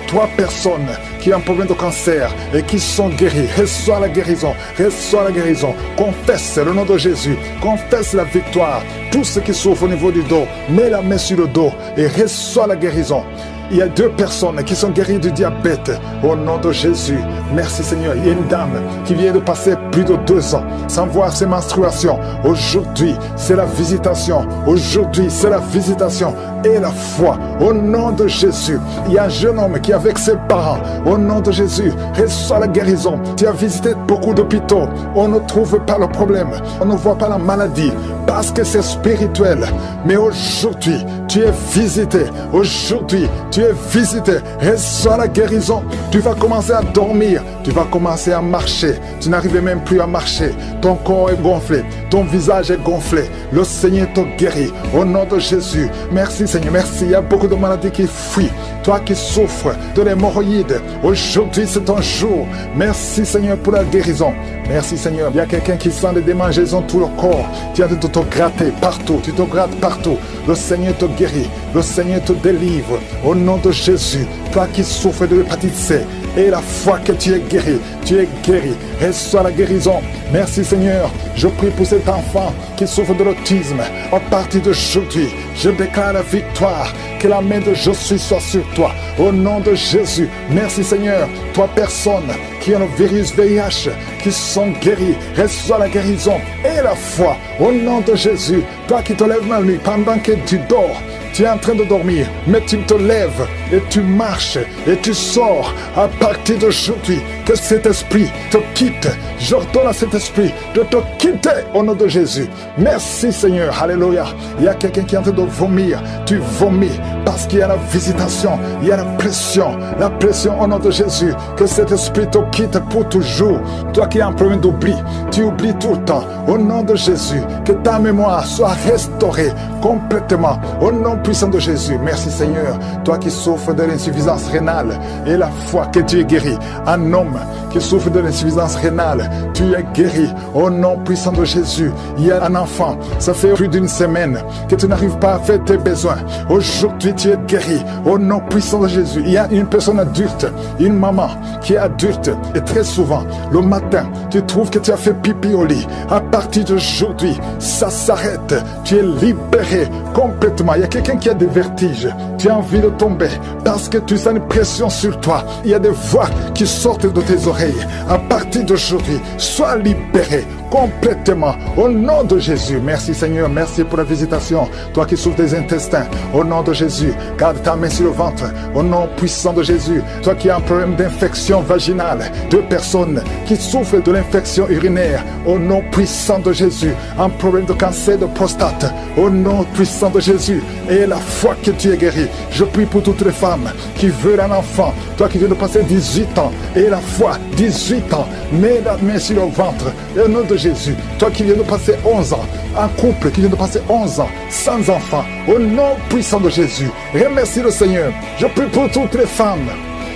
3 personnes qui ont un problème de cancer et qui sont guéries. Reçois la guérison. Reçois la guérison. Confesse le nom de Jésus. Confesse la victoire. Tous ceux qui souffrent au niveau du dos, mets la main sur le dos et reçois la guérison. Il y a 2 personnes qui sont guéries du diabète. Au nom de Jésus. Merci Seigneur. Il y a une dame qui vient de passer plus de 2 ans sans voir ses menstruations. Aujourd'hui, c'est la visitation. Aujourd'hui, c'est la visitation et la foi. Au nom de Jésus. Il y a un jeune homme qui est avec ses parents. Au nom de Jésus, reçois la guérison. Tu as visité beaucoup d'hôpitaux. On ne trouve pas le problème. On ne voit pas la maladie parce que c'est spirituel. Mais aujourd'hui, tu es visité. Aujourd'hui, tu es visité. Reçois la guérison. Tu vas commencer à dormir. Tu vas commencer à marcher. Tu n'arrives même plus à marcher. Ton corps est gonflé. Ton visage est gonflé. Le Seigneur te guérit. Au nom de Jésus. Merci Seigneur. Merci. Il y a beaucoup de maladies qui fuient. Toi qui souffres de l'hémorroïde. Aujourd'hui, c'est ton jour. Merci Seigneur pour la guérison. Merci Seigneur. Il y a quelqu'un qui sent des démangeaisons tout le corps. Tu as de te gratter partout. Tu te grattes partout. Le Seigneur te guérit. Le Seigneur te délivre. Au nom de Jésus. Toi qui souffres de l'hépatite C. Et la foi que tu es guéri. Tu es guéri. Reçois la guérison. Merci Seigneur. Je prie pour cet enfant qui souffre de l'autisme. À partir d'aujourd'hui, je déclare la victoire. Que la main de Jésus soit sur toi. Au nom de Jésus. Merci Seigneur. 3 personnes qui ont le virus VIH, qui sont guéries. Reçois la guérison et la foi. Au nom de Jésus. Toi qui te lèves la nuit pendant que tu dors. Tu es en train de dormir, mais tu te lèves et tu marches et tu sors à partir d'aujourd'hui. Que cet esprit te quitte. J'ordonne à cet esprit de te quitter au nom de Jésus. Merci Seigneur. Alléluia. Il y a quelqu'un qui est en train de vomir. Tu vomis parce qu'il y a la visitation. Il y a la pression. La pression au nom de Jésus. Que cet esprit te quitte pour toujours. Toi qui as un problème d'oubli, tu oublies tout le temps. Au nom de Jésus. Que ta mémoire soit restaurée complètement. Au nom puissant de Jésus. Merci Seigneur. Toi qui souffres de l'insuffisance rénale et la foi que tu es guéri. Un homme qui souffre de l'insuffisance rénale, tu es guéri. Au nom puissant de Jésus. Il y a un enfant, ça fait plus d'1 semaine que tu n'arrives pas à faire tes besoins. Aujourd'hui tu es guéri. Au nom puissant de Jésus. Il y a une personne adulte, une maman qui est adulte et très souvent le matin tu trouves que tu as fait pipi au lit. À partir d'aujourd'hui ça s'arrête. Tu es libéré complètement. Il y a quelqu'un qui a des vertiges. Tu as envie de tomber parce que tu sens une pression sur toi. Il y a des voix qui sortent de tes oreilles. À partir d'aujourd'hui, sois libéré complètement au nom de Jésus. Merci Seigneur, merci pour la visitation. Toi qui souffres des intestins, au nom de Jésus, garde ta main sur le ventre, au nom puissant de Jésus. Toi qui as un problème d'infection vaginale, 2 personnes qui souffrent de l'infection urinaire, au nom puissant de Jésus. Un problème de cancer de prostate, au nom puissant de Jésus. Et la foi que tu es guéri. Je prie pour toutes les femmes qui veulent un enfant. Toi qui viens de passer 18 ans, et la foi, 18 ans, mets la main sur le ventre, au nom de Jésus. Toi qui viens de passer 11 ans, un couple qui vient de passer 11 ans, sans enfant, au nom puissant de Jésus. Remercie le Seigneur. Je prie pour toutes les femmes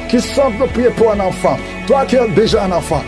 qui sont de prier pour un enfant. Toi qui as déjà un enfant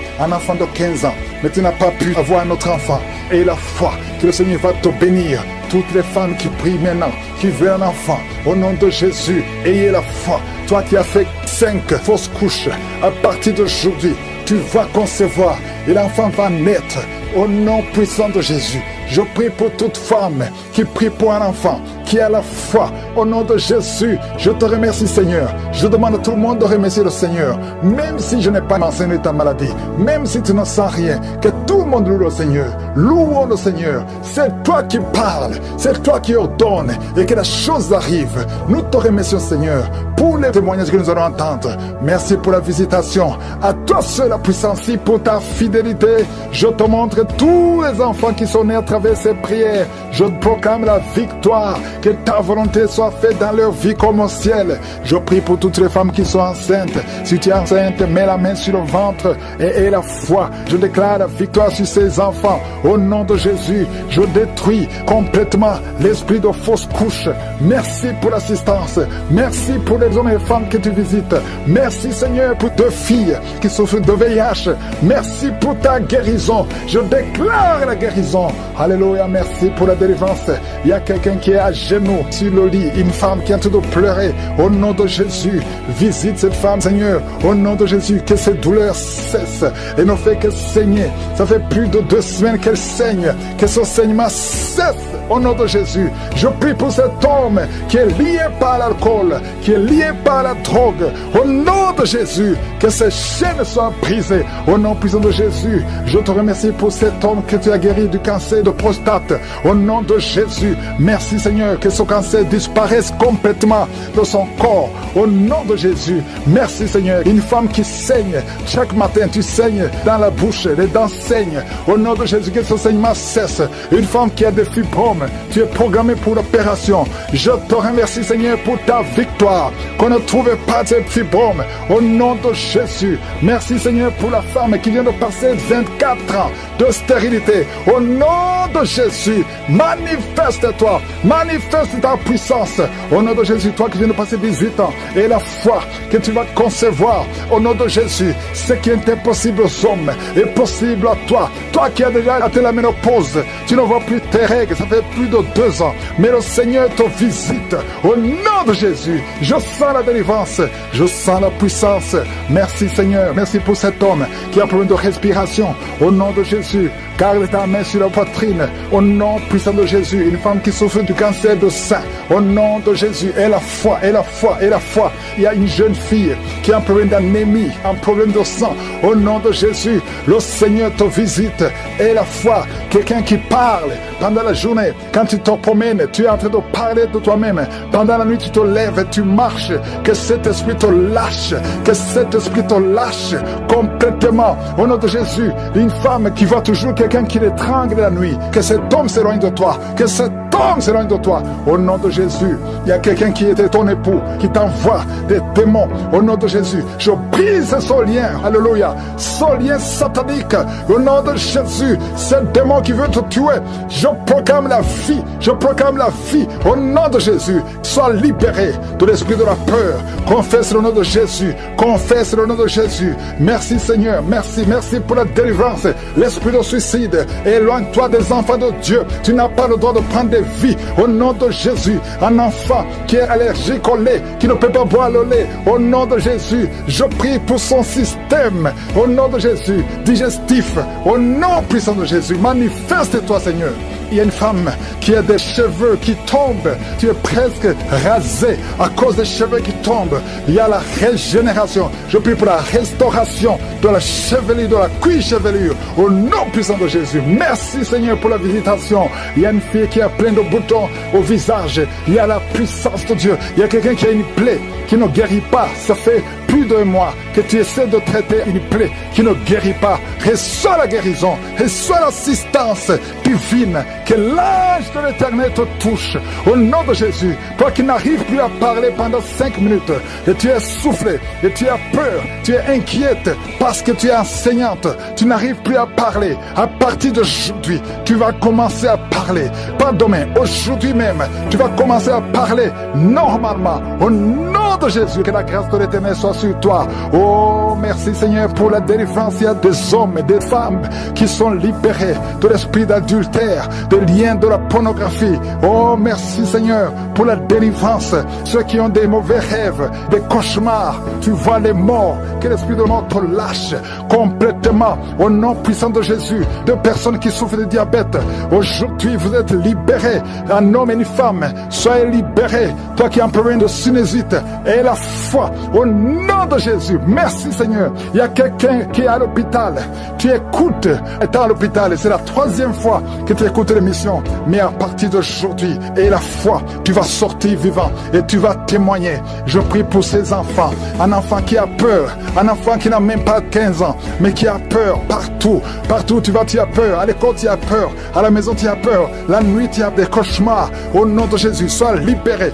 de 15 ans, mais tu n'as pas pu avoir un autre enfant. Et la foi que le Seigneur va te bénir. Toutes les femmes qui prient maintenant, qui veulent un enfant, au nom de Jésus, ayez la foi. Toi qui as fait 5 fausses couches, à partir d'aujourd'hui, tu vas concevoir et l'enfant va naître. Au nom puissant de Jésus, Je prie pour toute femme qui prie pour un enfant, qui a la foi. Au nom de Jésus, je te remercie, Seigneur. Je demande à tout le monde de remercier le Seigneur. Même si je n'ai pas mentionné ta maladie, même si tu ne sens rien, que tout le monde loue le Seigneur. Louons le Seigneur. C'est toi qui parles, c'est toi qui ordonnes et que la chose arrive. Nous te remercions, Seigneur, pour les témoignages que nous allons entendre. Merci pour la visitation. À toi seul la puissance, pour ta fidélité. Je te montre tous les enfants qui sont nés à travers ces prières. Je proclame la victoire. Que ta volonté soit faite dans leur vie comme au ciel. Je prie pour toutes les femmes qui sont enceintes. Si tu es enceinte, mets la main sur le ventre et aie la foi. Je déclare la victoire sur ces enfants. Au nom de Jésus, je détruis complètement l'esprit de fausse couche. Merci pour l'assistance. Merci pour les hommes et les femmes que tu visites. Merci, Seigneur, pour 2 filles qui souffrent de VIH. Merci pour ta guérison. Je déclare la guérison. Alléluia, merci pour la délivrance. Il y a quelqu'un qui est à genoux sur le lit, une femme qui est en train de pleurer. Au nom de Jésus, visite cette femme, Seigneur. Au nom de Jésus, que cette douleur cesse et ne fait que saigner. Ça fait plus de 2 semaines qu'elle saigne. Que ce saignement cesse. Au nom de Jésus, je prie pour cet homme qui est lié par l'alcool, qui est lié par la drogue. Au nom de Jésus, que ces chaînes soient brisées. Au nom puissant de Jésus, je te remercie pour cet homme que tu as guéri du cancer de prostate. Au nom de Jésus, merci Seigneur, que ce cancer disparaisse complètement de son corps. Au nom de Jésus, merci Seigneur. Une femme qui saigne, chaque matin tu saignes dans la bouche, les dents saignent. Au nom de Jésus, que ce saignement cesse. Une femme qui a des fibromes, tu es programmé pour l'opération. Je te remercie Seigneur pour ta victoire. Qu'on ne trouve pas de fibromes. Au nom de Jésus, merci Seigneur pour la femme qui vient de passer 24 ans de stérilité. Au nom de Jésus, manifeste-toi, manifeste ta puissance. Au nom de Jésus, toi qui viens de passer 18 ans et la foi que tu vas concevoir. Au nom de Jésus, ce qui est impossible aux hommes est possible à toi. Toi qui as déjà atteint la ménopause, tu ne vois plus tes règles, ça fait plus de 2 ans. Mais le Seigneur te visite. Au nom de Jésus, je sens la délivrance, je sens la puissance. Merci Seigneur, merci pour cet homme qui a un problème de respiration. Au nom de Jésus, garde ta main sur la poitrine. Au nom puissant de Jésus, une femme qui souffre du cancer de sein. Au nom de Jésus, et la foi, et la foi, et la foi. Il y a une jeune fille qui a un problème d'anémie, un problème de sang. Au nom de Jésus, le Seigneur te visite. Et la foi, quelqu'un qui parle pendant la journée. Quand tu te promènes, tu es en train de parler de toi-même. Pendant la nuit, tu te lèves et tu marches. Que cet esprit te lâche. Que cet esprit te lâche complètement. Au nom de Jésus, une femme qui voit toujours quelqu'un qui l'étrangle la nuit. Que cet homme s'éloigne de toi. Que cet homme s'éloigne de toi. Au nom de Jésus, il y a quelqu'un qui était ton époux, qui t'envoie des démons. Au nom de Jésus, je brise ce lien. Alléluia. Ce lien satanique. Au nom de Jésus, ce démon qui veut te tuer, je proclame la vie. Je proclame la vie. Au nom de Jésus, sois libéré de l'esprit de la peur. Confesse le nom de Jésus. Confesse le nom de Jésus. Merci Seigneur. Merci. Merci pour la délivrance. L'esprit de suicide, éloigne-toi des enfants de Dieu. Tu n'as pas le droit de prendre des vies. Au nom de Jésus, un enfant qui est allergique au lait, qui ne peut pas boire le lait. Au nom de Jésus, je prie pour son système. Au nom de Jésus, digestif. Au nom puissant de Jésus, manifeste-toi Seigneur. Il y a une femme qui a des cheveux qui tombent. Tu es presque rasé à cause des cheveux qui tombent. Il y a la régénération. Je prie pour la restauration de la chevelure, de la cuir chevelure. Au nom puissant de Jésus. Merci Seigneur pour la visitation. Il y a une fille qui a plein de boutons au visage. Il y a la puissance de Dieu. Il y a quelqu'un qui a une plaie qui ne guérit pas. Ça fait plus de mois que tu essaies de traiter une plaie qui ne guérit pas. Reçois la guérison. Reçois l'assistance divine. Que l'ange de l'Éternel te touche. Au nom de Jésus. Toi qui n'arrives plus à parler pendant 5 minutes. Et tu es soufflé. Et tu as peur. Tu es inquiète. Parce que tu es enseignante. Tu n'arrives plus à parler. À partir d'aujourd'hui, tu vas commencer à parler. Pas demain. Aujourd'hui même. Tu vas commencer à parler normalement. Au nom nom de Jésus, que la grâce de l'Éternel soit sur toi. Oh, merci Seigneur pour la délivrance. Il y a des hommes et des femmes qui sont libérés de l'esprit d'adultère, de liens de la pornographie. Oh, merci Seigneur pour la délivrance. Ceux qui ont des mauvais rêves, des cauchemars, tu vois les morts, que l'esprit de mort te lâche complètement au nom puissant de Jésus. De personnes qui souffrent de diabète, aujourd'hui vous êtes libérés, un homme et une femme, soyez libérés. Toi qui as un problème de sinusite, et la foi au nom de Jésus. Merci Seigneur. Il y a quelqu'un qui est à l'hôpital, tu écoutes, est à l'hôpital et c'est la 3e fois que tu écoutes l'émission, mais à partir d'aujourd'hui, et la foi, tu vas sortir vivant et tu vas témoigner. Je prie pour ces enfants, un enfant qui a peur, un enfant qui n'a même pas 15 ans, mais qui a peur partout, partout tu vas, tu as peur, à l'école tu as peur, à la maison tu as peur, la nuit tu as des cauchemars. Au nom de Jésus, sois libéré,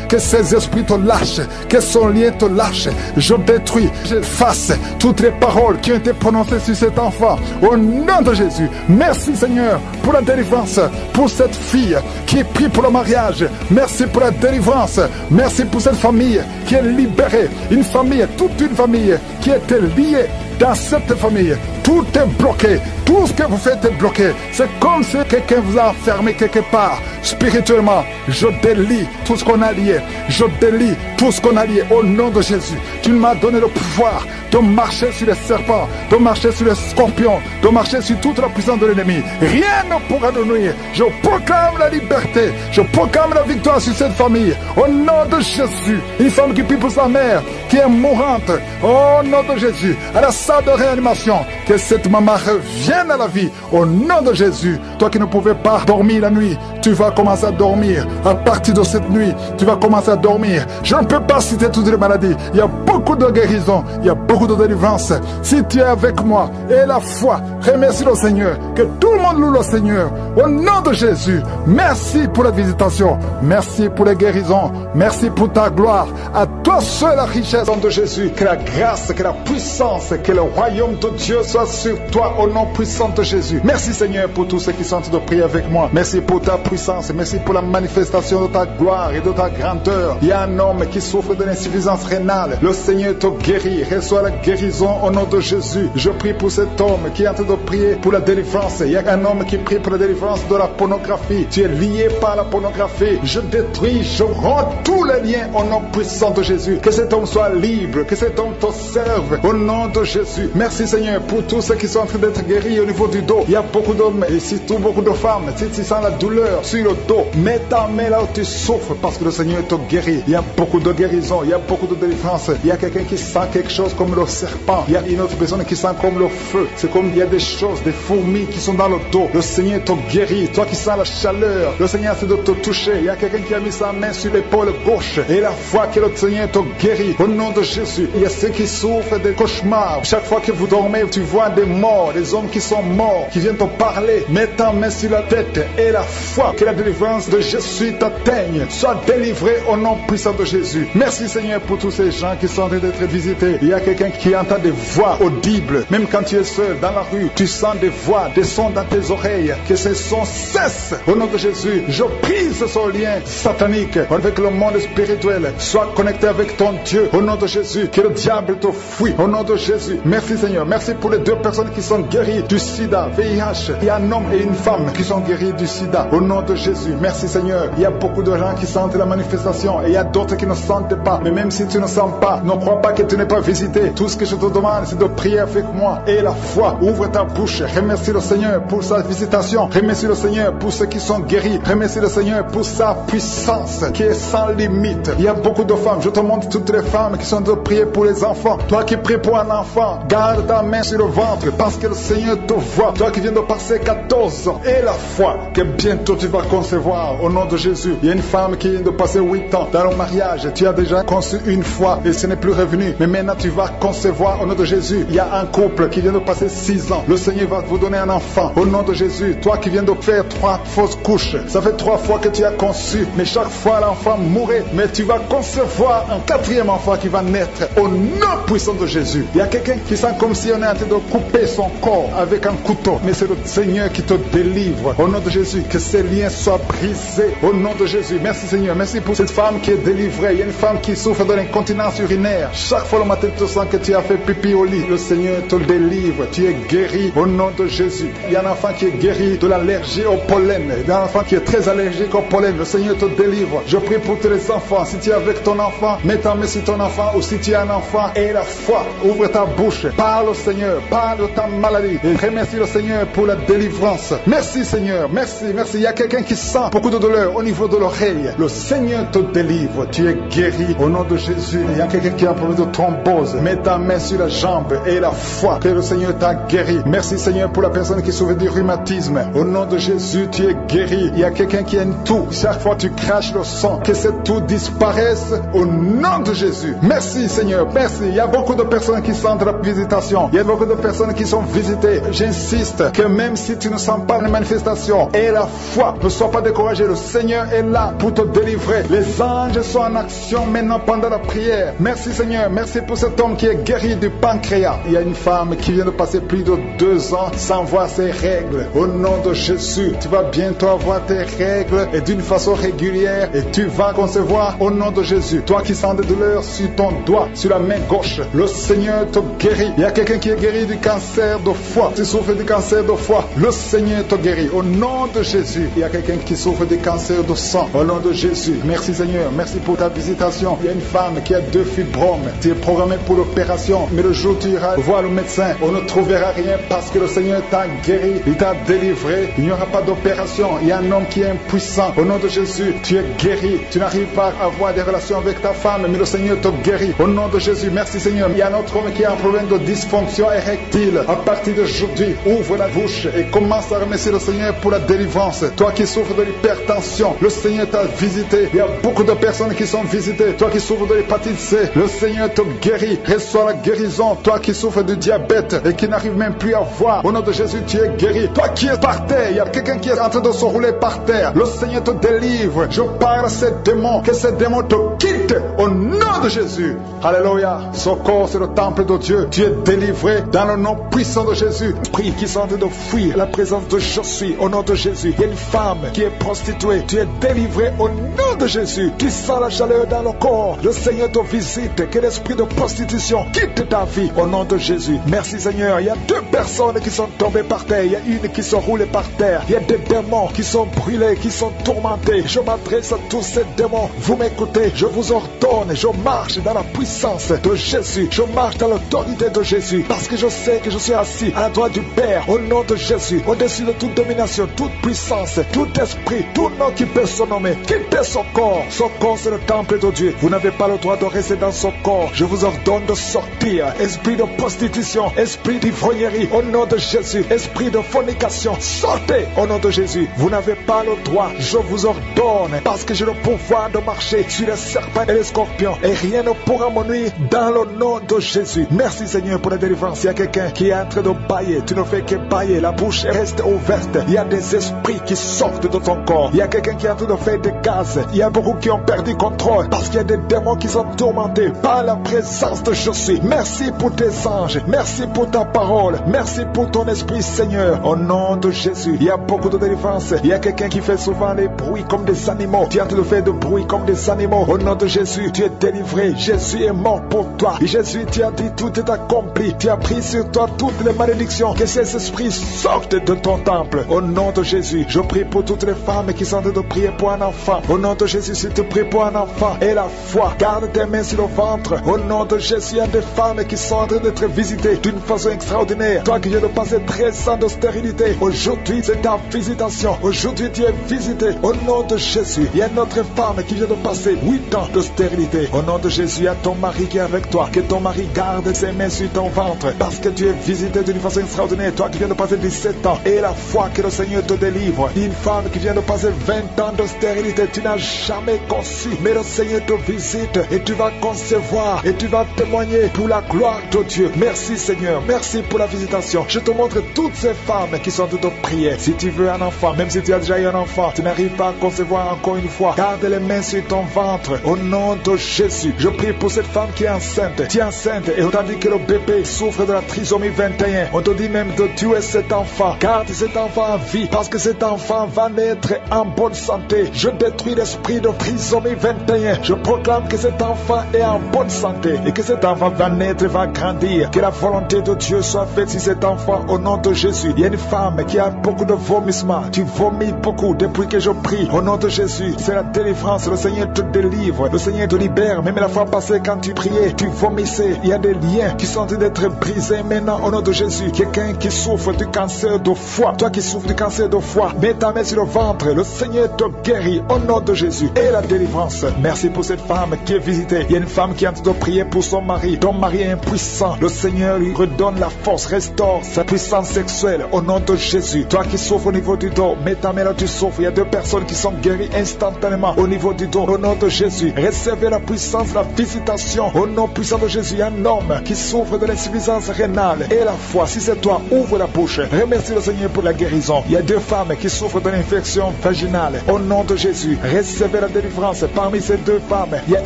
que ces esprits te lâchent, que son lien te lâche. Je détruis, j'efface toutes les paroles qui ont été prononcées sur cet enfant. Au nom de Jésus, merci Seigneur pour la délivrance, pour cette fille qui prie pour le mariage. Merci pour la délivrance. Merci pour cette famille qui est libérée. Une famille, toute une famille qui était liée. Dans cette famille, tout est bloqué. Tout ce que vous faites est bloqué. C'est comme si quelqu'un vous a enfermé quelque part. Spirituellement, je délie tout ce qu'on a lié. Je délie tout ce qu'on a lié au nom de Jésus. Tu m'as donné le pouvoir de marcher sur les serpents, de marcher sur les scorpions, de marcher sur toute la puissance de l'ennemi. Rien ne pourra nous nuire. Je proclame la liberté. Je proclame la victoire sur cette famille. Au nom de Jésus. Une femme qui prie pour sa mère, qui est mourante. Au nom de Jésus. À la salle de réanimation. Que cette maman revienne à la vie. Au nom de Jésus. Toi qui ne pouvais pas dormir la nuit, tu vas commencer à dormir. À partir de cette nuit, tu vas commencer à dormir. Je ne peux pas citer toutes les maladies. Il y a beaucoup de guérisons. Il y a beaucoup de délivrance. Si tu es avec moi et la foi, remercie le Seigneur. Que tout le monde loue le Seigneur. Au nom de Jésus. Merci pour la visitation. Merci pour les guérisons. Merci pour ta gloire. À toi seul la richesse. Au nom de Jésus. Que la grâce, que la puissance, que le royaume de Dieu soit sur toi au nom puissant de Jésus. Merci Seigneur pour tous ceux qui sont en train de prier avec moi. Merci pour ta puissance. Merci pour la manifestation de ta gloire et de ta grandeur. Il y a un homme qui souffre de l'insuffisance rénale. Le Seigneur te guérit. Reçois la guérison au nom de Jésus. Je prie pour cet homme qui est en train de prier pour la délivrance. Il y a un homme qui prie pour la délivrance de la pornographie. Tu es lié par la pornographie. Je détruis, je rends tous les liens au nom puissant de Jésus. Que cet homme soit libre. Que cet homme te serve au nom de Jésus. Merci Seigneur pour tous ceux qui sont en train d'être guéris au niveau du dos. Il y a beaucoup d'hommes et surtout beaucoup de femmes. Si tu sens la douleur sur le dos, mets ta main là où tu souffres parce que le Seigneur te guérit. Il y a beaucoup de guérison, il y a beaucoup de délivrance. Il y a quelqu'un qui sent quelque chose comme le serpent. Il y a une autre personne qui sent comme le feu. C'est comme il y a des choses, des fourmis qui sont dans le dos. Le Seigneur te guérit. Toi qui sens la chaleur, le Seigneur essaie de te toucher. Il y a quelqu'un qui a mis sa main sur l'épaule gauche et la foi que le Seigneur te guérit. Au nom de Jésus, il y a ceux qui souffrent des cauchemars. Chaque fois que vous dormez, tu vois des morts, des hommes qui sont morts, qui viennent te parler. Mets ta main sur la tête et la foi que la délivrance de Jésus t'atteigne. Sois délivré au nom puissant de Jésus. Merci Seigneur pour tous ces gens qui sont en train d'être visités. Il y a quelqu'un qui entend des voix audibles. Même quand tu es seul dans la rue, tu sens des voix, des sons dans tes oreilles. Que ces sons cessent. Au nom de Jésus, je brise ce lien satanique avec le monde spirituel. Sois connecté avec ton Dieu. Au nom de Jésus, que le diable te fuit. Au nom de Jésus. Merci Seigneur. Merci pour les 2 personnes qui sont guéries du sida, VIH. Il y a un homme et une femme qui sont guéris du sida. Au nom de Jésus. Merci Seigneur. Il y a beaucoup de gens qui sentent la manifestation et il y a d'autres qui ne sentent pas. Mais même si tu ne sens pas, ne crois pas que tu n'es pas visité. Tout ce que je te demande, c'est de prier avec moi. Et la foi, ouvre ta bouche. Remercie le Seigneur pour sa visitation. Remercie le Seigneur pour ceux qui sont guéris. Remercie le Seigneur pour sa puissance qui est sans limite. Il y a beaucoup de femmes. Je te montre toutes les femmes qui sont de prier pour les enfants. Toi qui pries pour un enfant, garde ta main sur le ventre parce que le Seigneur te voit. Toi qui viens de passer 14 ans et la foi que bientôt tu vas concevoir au nom de Jésus. Il y a une femme qui vient de passer 8 ans dans le mariage. Tu as déjà conçu une fois et ce n'est plus revenu. Mais maintenant tu vas concevoir au nom de Jésus. Il y a un couple qui vient de passer 6 ans. Le Seigneur va vous donner un enfant au nom de Jésus. Toi qui viens de faire 3 fausses couches. Ça fait 3 fois que tu as conçu. Mais chaque fois l'enfant mourait. Mais tu vas concevoir un 4e enfant qui va naître au nom puissant de Jésus. Il y a quelqu'un qui sent comme si on est en train de couper son corps avec un couteau. Mais c'est le Seigneur qui te délivre. Au nom de Jésus, que ces liens soient brisés au nom de Jésus. Merci Seigneur, merci pour cette femme qui est délivrée. Il y a une femme qui souffre de l'incontinence urinaire. Chaque fois le matin tu sens que tu as fait pipi au lit, le Seigneur te délivre, tu es guéri au nom de Jésus. Il y a un enfant qui est guéri de l'allergie au pollen. Il y a un enfant qui est très allergique au pollen, le Seigneur te délivre. Je prie pour tous les enfants. Si tu es avec ton enfant, mets ta main sur ton enfant, ou si tu es un enfant, aie la foi, ouvre ta bouche, parle au Seigneur, parle de ta maladie et remercie le Seigneur pour la délivrance. Merci Seigneur, merci. Il y a quelqu'un qui sent beaucoup de douleur au niveau de l'oreille, le Seigneur te délivre, tu es guéri au nom de Jésus. Il y a quelqu'un qui a un problème de thrombose, mets ta main sur la jambe et la foi que le Seigneur t'a guéri. Merci Seigneur pour la personne qui souffre du rhumatisme, au nom de Jésus tu es guéri. Il y a quelqu'un qui a une toux, chaque fois tu craches le sang, que cette toux disparaisse au nom de Jésus. Merci Seigneur, merci. Il y a beaucoup de personnes qui sentent la visitation, il y a beaucoup de personnes qui sont visitées. J'insiste que même si tu ne sens pas les manifestations, aie la foi, ne sois pas découragé, le Seigneur est là pour te délivrer. Les anges sont en action maintenant pendant la prière. Merci Seigneur, merci pour cet homme qui est guéri du pancréas. Il y a une femme qui vient de passer plus de 2 ans sans voir ses règles. Au nom de Jésus, tu vas bientôt avoir tes règles et d'une façon régulière et tu vas concevoir au nom de Jésus. Toi qui sens des douleurs sur ton doigt, sur la main gauche, le Seigneur te guérit. Il y a quelqu'un qui est guéri du cancer de foie. Tu souffres du cancer de foie, le Seigneur te guérit au nom de Jésus. Il y a quelqu'un qui souffre du cancer de sang au nom de Jésus. Merci Seigneur, merci pour ta visitation. Il y a une femme qui a 2 fibromes. Tu es programmé pour l'opération, mais le jour où tu iras voir le médecin, on ne trouvera rien parce que le Seigneur t'a guéri, il t'a délivré. Il n'y aura pas d'opération. Il y a un homme qui est impuissant. Au nom de Jésus, tu es guéri. Tu n'arrives pas à avoir des relations avec ta femme, mais le Seigneur te guérit. Au nom de Jésus, merci Seigneur. Il y a un autre homme qui a un problème de dysfonction érectile. À partir d'aujourd'hui, ouvre la bouche et commence à remercier le Seigneur pour la délivrance. Toi qui souffres de l'hypertension, le Seigneur t'a visité. Il y a beaucoup de personnes qui sont visitées. Toi qui souffres de l'hépatite C, le Seigneur te guérit. Reçois la guérison. Toi qui souffres de diabète et qui n'arrive même plus à voir, au nom de Jésus, tu es guéri. Toi qui es par terre, il y a quelqu'un qui est en train de se rouler par terre. Le Seigneur te délivre. Je parle à ces démons, que ces démons te quittent au nom de Jésus. Alléluia. Ce corps, c'est le temple de Dieu. Tu es délivré dans le nom puissant de Jésus. Prie qui sont en train de fuir la présence de je suis au nom de Jésus. Il y a une femme qui est prostituée. Tu es délivré au nom de Jésus. Tu sens la chaleur dans le corps. Le Seigneur te visite. Que l'esprit de prostitution quitte ta vie au nom de Jésus. Merci Seigneur. Il y a 2 personnes qui sont tombées par terre. Il y a une qui se roule par terre. Il y a des démons qui sont brûlés, qui sont tourmentés. Je m'adresse à tous ces démons. Vous m'écoutez. Je vous ordonne. Je marche dans la puissance de Jésus. Je marche dans l'autorité de Jésus. Parce que je sais que je suis assis à la droite du Père au nom de Jésus. Au-dessus de toute domination, toute puissance, tout esprit, tout nom qui peut se nommer. Quittez son corps. Son corps, c'est le temple de Dieu. Vous n'avez pas le droit de rester dans son corps. Je vous ordonne de sortir. Esprit de prostitution, esprit d'ivrognerie, au nom de Jésus. Esprit de fornication, sortez au nom de Jésus. Vous n'avez pas le droit. Je vous ordonne, parce que j'ai le pouvoir de marcher sur les serpents et les scorpions. Et rien ne pourra me nuire dans le nom de Jésus. Merci Seigneur pour la délivrance. Il y a quelqu'un qui est en train de bailler. Tu ne fais que bailler. La bouche reste ouverte. Il y a des esprits qui sortent de ton corps. Il y a quelqu'un qui est en train de faire des gaz. Il y a beaucoup qui ont perdu contrôle parce qu'il y a des démons qui sont tourmentés par la présence de Jésus. Merci pour tes anges. Merci pour ta parole. Merci pour ton esprit Seigneur. Au nom de Jésus, il y a beaucoup de délivrance. Il y a quelqu'un qui fait souvent les bruits comme des animaux. Tu es en train de faire des bruits comme des animaux. Au nom de Jésus, tu es délivré. Jésus est mort pour toi. Et Jésus, tu as dit tout est accompli. Tu as pris sur toi toutes les malédictions. Que ces esprits sortent de ton temple. Au nom de Jésus, je prie pour toutes les femmes qui sont en train de prier pour un enfant. Au nom de Jésus, si tu pries pour un enfant et la foi, garde tes mains sur le ventre. Au nom de Jésus, il y a des femmes qui sont en train d'être visitées d'une façon extraordinaire. Toi qui viens de passer 13 ans de stérilité, aujourd'hui c'est ta visitation. Aujourd'hui tu es visité. Au nom de Jésus, il y a une autre femme qui vient de passer 8 ans de stérilité. Au nom de Jésus, il y a ton mari qui est avec toi. Que ton mari garde ses mains sur ton ventre parce que tu es visité d'une façon extraordinaire. Toi qui viens de passer 17 ans et la foi que le Seigneur te délivre. Une femme qui vient de passer 20 ans de stérilité, tu n'as jamais conçu, mais le Seigneur te visite et tu vas concevoir et tu vas témoigner pour la gloire de Dieu. Merci Seigneur, merci pour la visitation. Je te montre toutes ces femmes qui sont en train de prier. Si tu veux un enfant, même si tu as déjà eu un enfant, tu n'arrives pas à concevoir encore une fois, garde les mains sur ton ventre. Au nom de Jésus, je prie pour cette femme qui est enceinte. Tu es enceinte et on t'a dit que le bébé souffre de la trisomie 21. On te dit même de tuer cet enfant. Garde cet enfant en vie parce que cet enfant va naître en bonne santé. Je détruis l'esprit de trisomie 21. Je proclame que cet enfant est en bonne santé et que cet enfant va naître, va grandir. Que la volonté de Dieu soit faite sur cet enfant au nom de Jésus. Il y a une femme qui a beaucoup de vomissements. Tu vomis beaucoup depuis que je prie. Au nom de Jésus, c'est la délivrance. Le Seigneur te délivre. Le Seigneur te libère. Même la fois passée, quand tu priais, tu vomissais. Il y a des liens qui sont en train d'être brisés maintenant au nom de Jésus. Quelqu'un qui souffre du cancer de foie. Toi qui souffres du cancer de foie, mets ta main sur le ventre. Le Seigneur te guérit au nom de Jésus. Et la délivrance. Merci pour cette femme qui est visitée. Il y a une femme qui est en train de prier pour son mari. Ton mari est impuissant. Le Seigneur lui redonne la force, restaure sa puissance sexuelle au nom de Jésus. Toi qui souffres au niveau du dos, mets ta main là, tu souffres. Il y a 2 personnes qui sont guéries instantanément au niveau du dos. Au nom de Jésus, recevez la puissance, la visitation. Au nom puissant de Jésus, il y a un homme qui souffre de l'insuffisance rénale. Et la foi, si c'est toi, ouvre la bouche. Remercie le Seigneur pour la guérison. Il y a 2 femmes qui souffrent de l'infection vaginale. Au nom de Jésus, recevez la délivrance. Parmi ces 2 femmes, il y a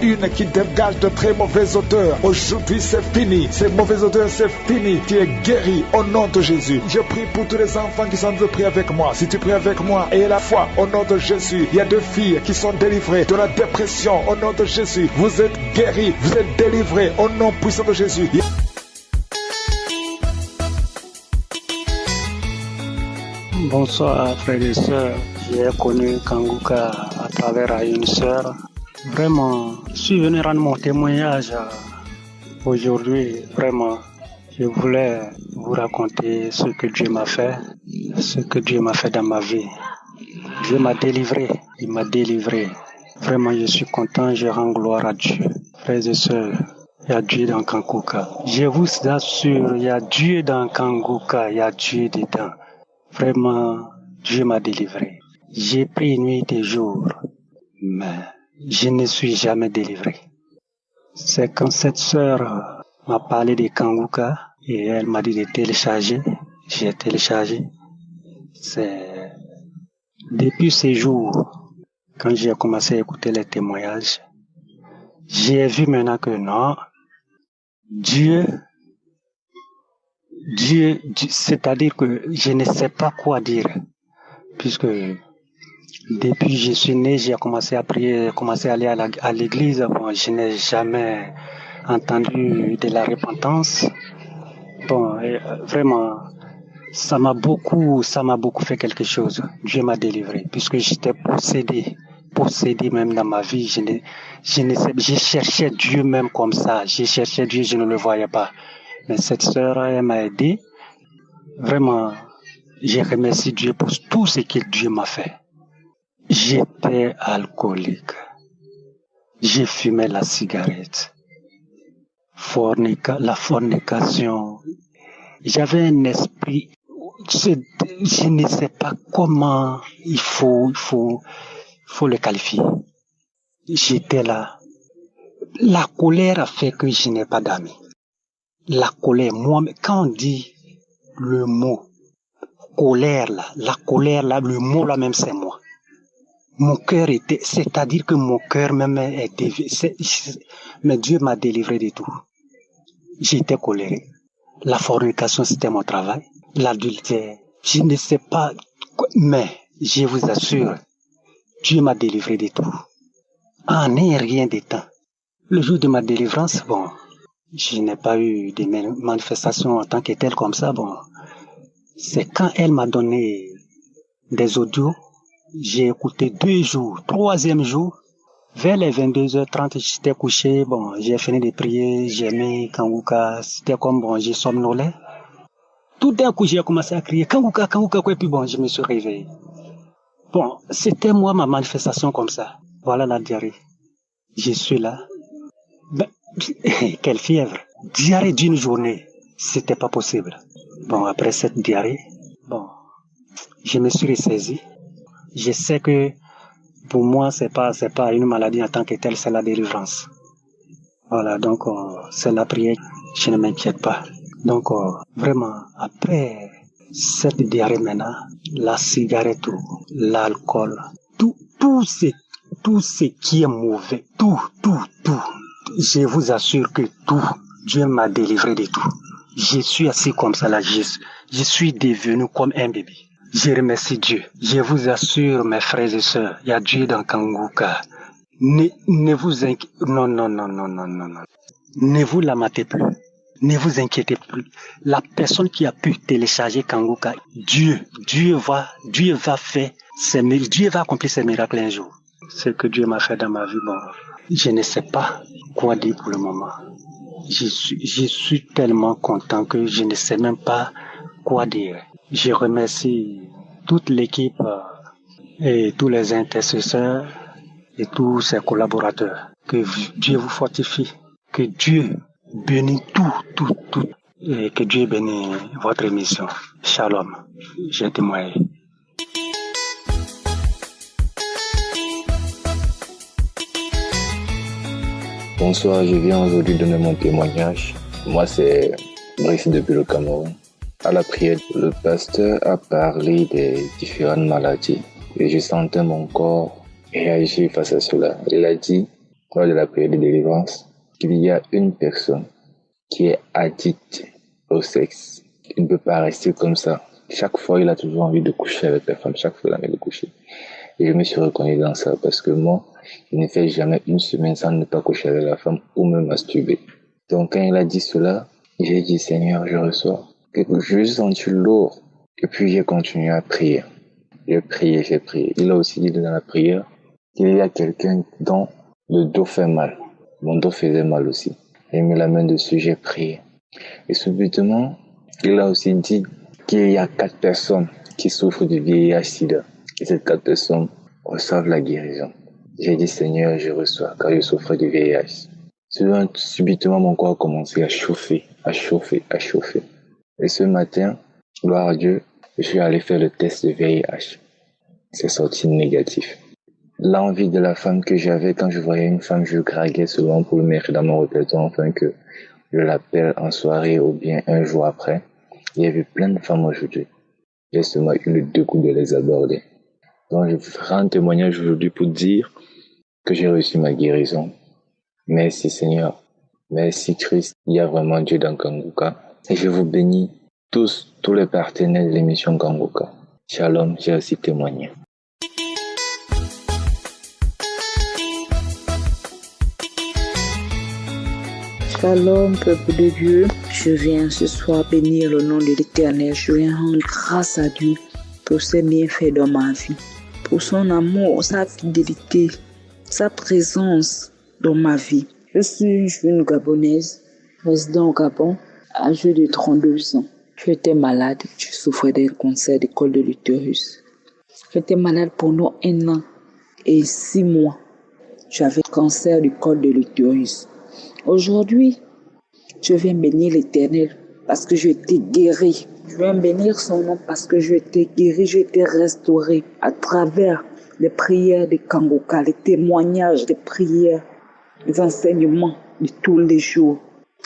une qui dégage de très mauvaises odeurs. Aujourd'hui, c'est fini. Ces mauvaises odeurs, c'est fini. Tu es guéri au nom de Jésus. Je prie pour tous les enfants qui sont en train de prier avec moi. Si tu pries avec moi et la foi, au nom de Jésus, il y a 2 filles qui sont délivrées de la dépression. Au nom de Jésus, vous êtes guéris, vous êtes délivrés au nom puissant de Jésus. Bonsoir frères et sœurs, j'ai connu Kanguka à travers une sœur. Vraiment, je suis venu rendre mon témoignage aujourd'hui. Vraiment, je voulais vous raconter ce que Dieu m'a fait, ce que Dieu m'a fait dans ma vie. Dieu m'a délivré, il m'a délivré. Vraiment, je suis content, je rends gloire à Dieu. Frères et sœurs, il y a Dieu dans Kanguka. Je vous assure, il y a Dieu dans Kanguka, il y a Dieu dedans. Vraiment, Dieu m'a délivré. J'ai pris nuit et jour, mais je ne suis jamais délivré. C'est quand cette sœur m'a parlé de Kanguka et elle m'a dit de télécharger. J'ai téléchargé. C'est depuis ces jours, quand j'ai commencé à écouter les témoignages, j'ai vu maintenant que non, Dieu, c'est-à-dire que je ne sais pas quoi dire, puisque depuis que je suis né, j'ai commencé à prier, commencé à aller à l'église. Bon, je n'ai jamais entendu de la repentance. Bon, vraiment, ça m'a beaucoup fait quelque chose. Dieu m'a délivré, puisque j'étais possédé même dans ma vie. Je cherchais Dieu même comme ça. Je cherchais Dieu, je ne le voyais pas. Mais cette sœur, elle m'a aidé. Vraiment, je remercie Dieu pour tout ce que Dieu m'a fait. J'étais alcoolique. J'ai fumé la cigarette. La fornication. J'avais un esprit, je ne sais pas comment il faut le qualifier. J'étais là. La colère a fait que je n'ai pas d'amis. La colère, moi, quand on dit le mot colère là, la colère là, le mot là même c'est moi. Mon cœur était, c'est-à-dire que mon cœur même est dévié. Mais Dieu m'a délivré de tout. J'étais colérique. La fornication, c'était mon travail. L'adultère, je ne sais pas, mais je vous assure, Dieu m'a délivré de tout. En rien de temps. Le jour de ma délivrance, bon, je n'ai pas eu de manifestations en tant que telle comme ça, bon. C'est quand elle m'a donné des audios, j'ai écouté 2 jours, 3e jour, vers les 22h30, j'étais couché, bon, j'ai fini de prier, j'ai mis Kanguka, c'était comme, bon, j'ai somnolé. Tout d'un coup, j'ai commencé à crier Kanguka, Kanguka, et puis bon, je me suis réveillé. Bon, c'était moi ma manifestation comme ça. Voilà la diarrhée. Je suis là. Ben, quelle fièvre. Diarrhée d'une journée, c'était pas possible. Bon, après cette diarrhée, bon, je me suis ressaisi. Je sais que pour moi, c'est pas une maladie en tant que telle, c'est la délivrance. Voilà, donc c'est la prière, je ne m'inquiète pas. Donc vraiment, après cette diarrhée maintenant, la cigarette, l'alcool, tout ce qui est mauvais, tout, je vous assure que tout, Dieu m'a délivré de tout. Je suis assis comme ça là, je suis devenu comme un bébé. Je remercie Dieu. Je vous assure, mes frères et sœurs, il y a Dieu dans Kangoka. Ne vous inquiétez, non. Ne vous lamentez plus. Ne vous inquiétez plus. La personne qui a pu télécharger Kangoka, Dieu va accomplir ses miracles un jour. Ce que Dieu m'a fait dans ma vie, bon, je ne sais pas quoi dire pour le moment. Je suis tellement content que je ne sais même pas quoi dire. Je remercie toute l'équipe et tous les intercesseurs et tous ses collaborateurs. Que Dieu vous fortifie. Que Dieu bénisse tout. Et que Dieu bénisse votre émission. Shalom. J'ai témoigné. Bonsoir, je viens aujourd'hui donner mon témoignage. Moi, c'est Brice depuis le Cameroun. À la prière, le pasteur a parlé des différentes maladies et je sentais mon corps réagir face à cela. Il a dit, lors de la prière de délivrance, qu'il y a une personne qui est addicte au sexe. Il ne peut pas rester comme ça. Chaque fois, il a toujours envie de coucher avec la femme. Chaque fois, il a envie de coucher. Et je me suis reconnu dans ça parce que moi, je ne fais jamais une semaine sans ne pas coucher avec la femme ou me masturber. Donc, quand il a dit cela, j'ai dit, Seigneur, je reçois. Je me suis senti lourd. Et puis, j'ai continué à prier. J'ai prié. Il a aussi dit dans la prière qu'il y a quelqu'un dont le dos fait mal. Mon dos faisait mal aussi. J'ai mis la main dessus, j'ai prié. Et subitement, il a aussi dit qu'il y a 4 personnes qui souffrent du VIH/SIDA. Et ces 4 personnes reçoivent la guérison. J'ai dit, Seigneur, je reçois, car je souffre du VIH. Subitement, mon corps a commencé à chauffer. Et ce matin, gloire à Dieu, je suis allé faire le test de VIH. C'est sorti négatif. L'envie de la femme que j'avais quand je voyais une femme, je draguais souvent pour le mettre dans mon répertoire, afin que je l'appelle en soirée ou bien un jour après. Il y avait plein de femmes aujourd'hui. J'ai seulement eu le dégoût de les aborder. Donc je rends témoignage aujourd'hui pour dire que j'ai reçu ma guérison. Merci Seigneur. Merci Christ. Il y a vraiment Dieu dans Kangoka. Et je vous bénis tous les partenaires de l'émission Kangoka. Shalom, j'ai aussi témoigné. Shalom, peuple de Dieu. Je viens ce soir bénir le nom de l'Éternel. Je viens rendre grâce à Dieu pour ses bienfaits dans ma vie, pour son amour, sa fidélité, sa présence dans ma vie. Je suis une jeune Gabonaise, résident au Gabon, âgée de 32 ans. J'étais malade, je souffrais d'un cancer du col de l'utérus. J'étais malade pendant 1 an et 6 mois. J'avais cancer du col de l'utérus. Aujourd'hui, je viens bénir l'Éternel parce que j'ai été guéri. Je viens bénir son nom parce que j'ai été guéri, j'ai été restauré à travers les prières de Kangoka, les témoignages, les prières, les enseignements de tous les jours,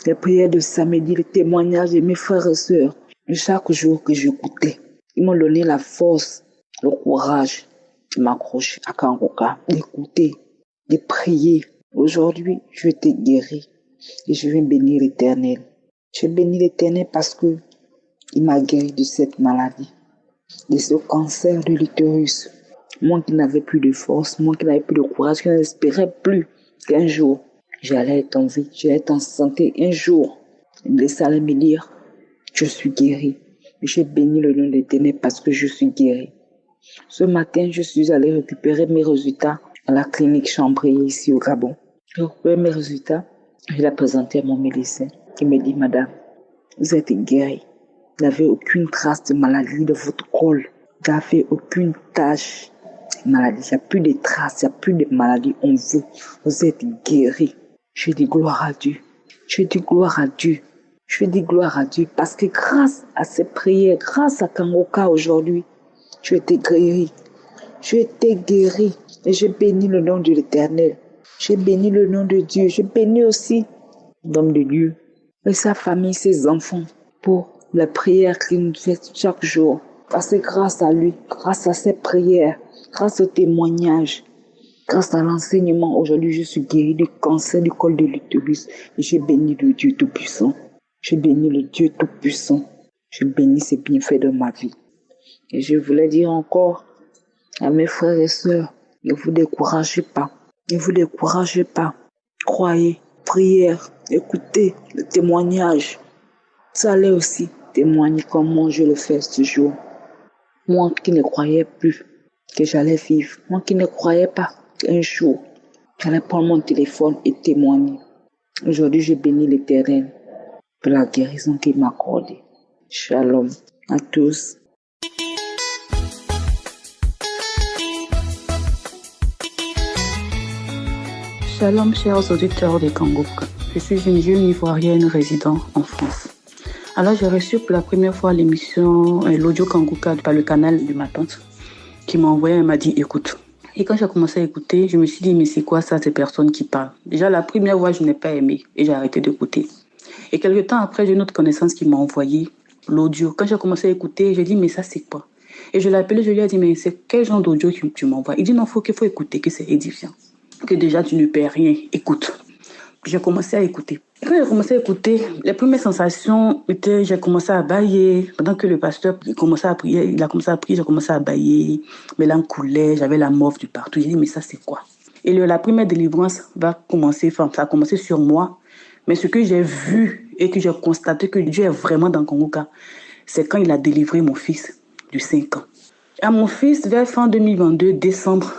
les prières de samedi, les témoignages de mes frères et sœurs. Et chaque jour que j'écoutais, ils m'ont donné la force, le courage de m'accrocher à Kangoka, d'écouter, de prier. Aujourd'hui, je t'ai guéri et je viens bénir l'Éternel. Je bénis l'Éternel parce que il m'a guéri de cette maladie, de ce cancer de l'utérus. Moi qui n'avais plus de force, moi qui n'avais plus de courage, qui n'espérais plus qu'un jour, j'allais être en vie, j'allais être en santé. Un jour, il me laissait aller me dire, je suis guéri. J'ai béni le nom de l'Éternel parce que je suis guéri. Ce matin, je suis allé récupérer mes résultats à la clinique Chambrier ici au Gabon. J'ai récupéré mes résultats, je l'ai présenté à mon médecin. Il me dit, madame, vous êtes guérie. Vous n'avez aucune trace de maladie de votre col. Vous n'avez aucune tache de maladie. Il n'y a plus de traces, il n'y a plus de maladie en vous. Vous êtes guérie. Je dis gloire à Dieu. Je dis gloire à Dieu. Je dis gloire à Dieu parce que grâce à ces prières, grâce à Kangoka aujourd'hui, je t'ai guéri. Je t'ai guéri. Et je bénis le nom de l'Éternel. Je bénis le nom de Dieu. Je bénis aussi l'homme de Dieu et sa famille, ses enfants, pour la prière qu'il nous fait chaque jour. Parce que grâce à lui, grâce à ses prières, grâce au témoignage, Grâce à l'enseignement, aujourd'hui, je suis guérie du cancer du col de l'utérus. Et je bénis le Dieu Tout-Puissant. Je bénis le Dieu Tout-Puissant. Je bénis ses bienfaits de ma vie. Et je voulais dire encore à mes frères et sœurs, ne vous découragez pas. Ne vous découragez pas. Croyez, prière, écoutez le témoignage. Ça allait aussi témoigner comment je le fais ce jour. Moi qui ne croyais plus que j'allais vivre. Moi qui ne croyais pas qu'un jour, j'allais prendre mon téléphone et témoigner. Aujourd'hui, je bénis l'Éternel pour la guérison qu'il m'a accordée. Shalom à tous. Shalom, chers auditeurs de Kangoka. Je suis une jeune Ivoirienne résidant en France. Alors, j'ai reçu pour la première fois l'émission, l'audio Kangoka par le canal de ma tante, qui m'a envoyé, elle m'a dit, écoute. Et quand j'ai commencé à écouter, je me suis dit, mais c'est quoi ça, ces personnes qui parlent? Déjà, la première voix, je n'ai pas aimé et j'ai arrêté d'écouter. Et quelques temps après, j'ai une autre connaissance qui m'a envoyé l'audio. Quand j'ai commencé à écouter, j'ai dit, mais ça, c'est quoi? Et je l'ai appelé, je lui ai dit, mais c'est quel genre d'audio que tu m'envoies? Il dit, non, qu'il faut écouter, que c'est édifiant. Que déjà, tu ne perds rien. Écoute. J'ai commencé à écouter. Et quand j'ai commencé à écouter, les premières sensations étaient, j'ai commencé à bâiller. Pendant que le pasteur commençait à prier, il a commencé à prier, j'ai commencé à bâiller. Mes larmes coulaient, j'avais la morve du partout. J'ai dit, mais ça, c'est quoi? Et la première délivrance va commencer, ça a commencé sur moi. Mais ce que j'ai vu et que j'ai constaté que Dieu est vraiment dans Kangoka, c'est quand il a délivré mon fils de 5 ans. À mon fils, vers fin 2022, décembre,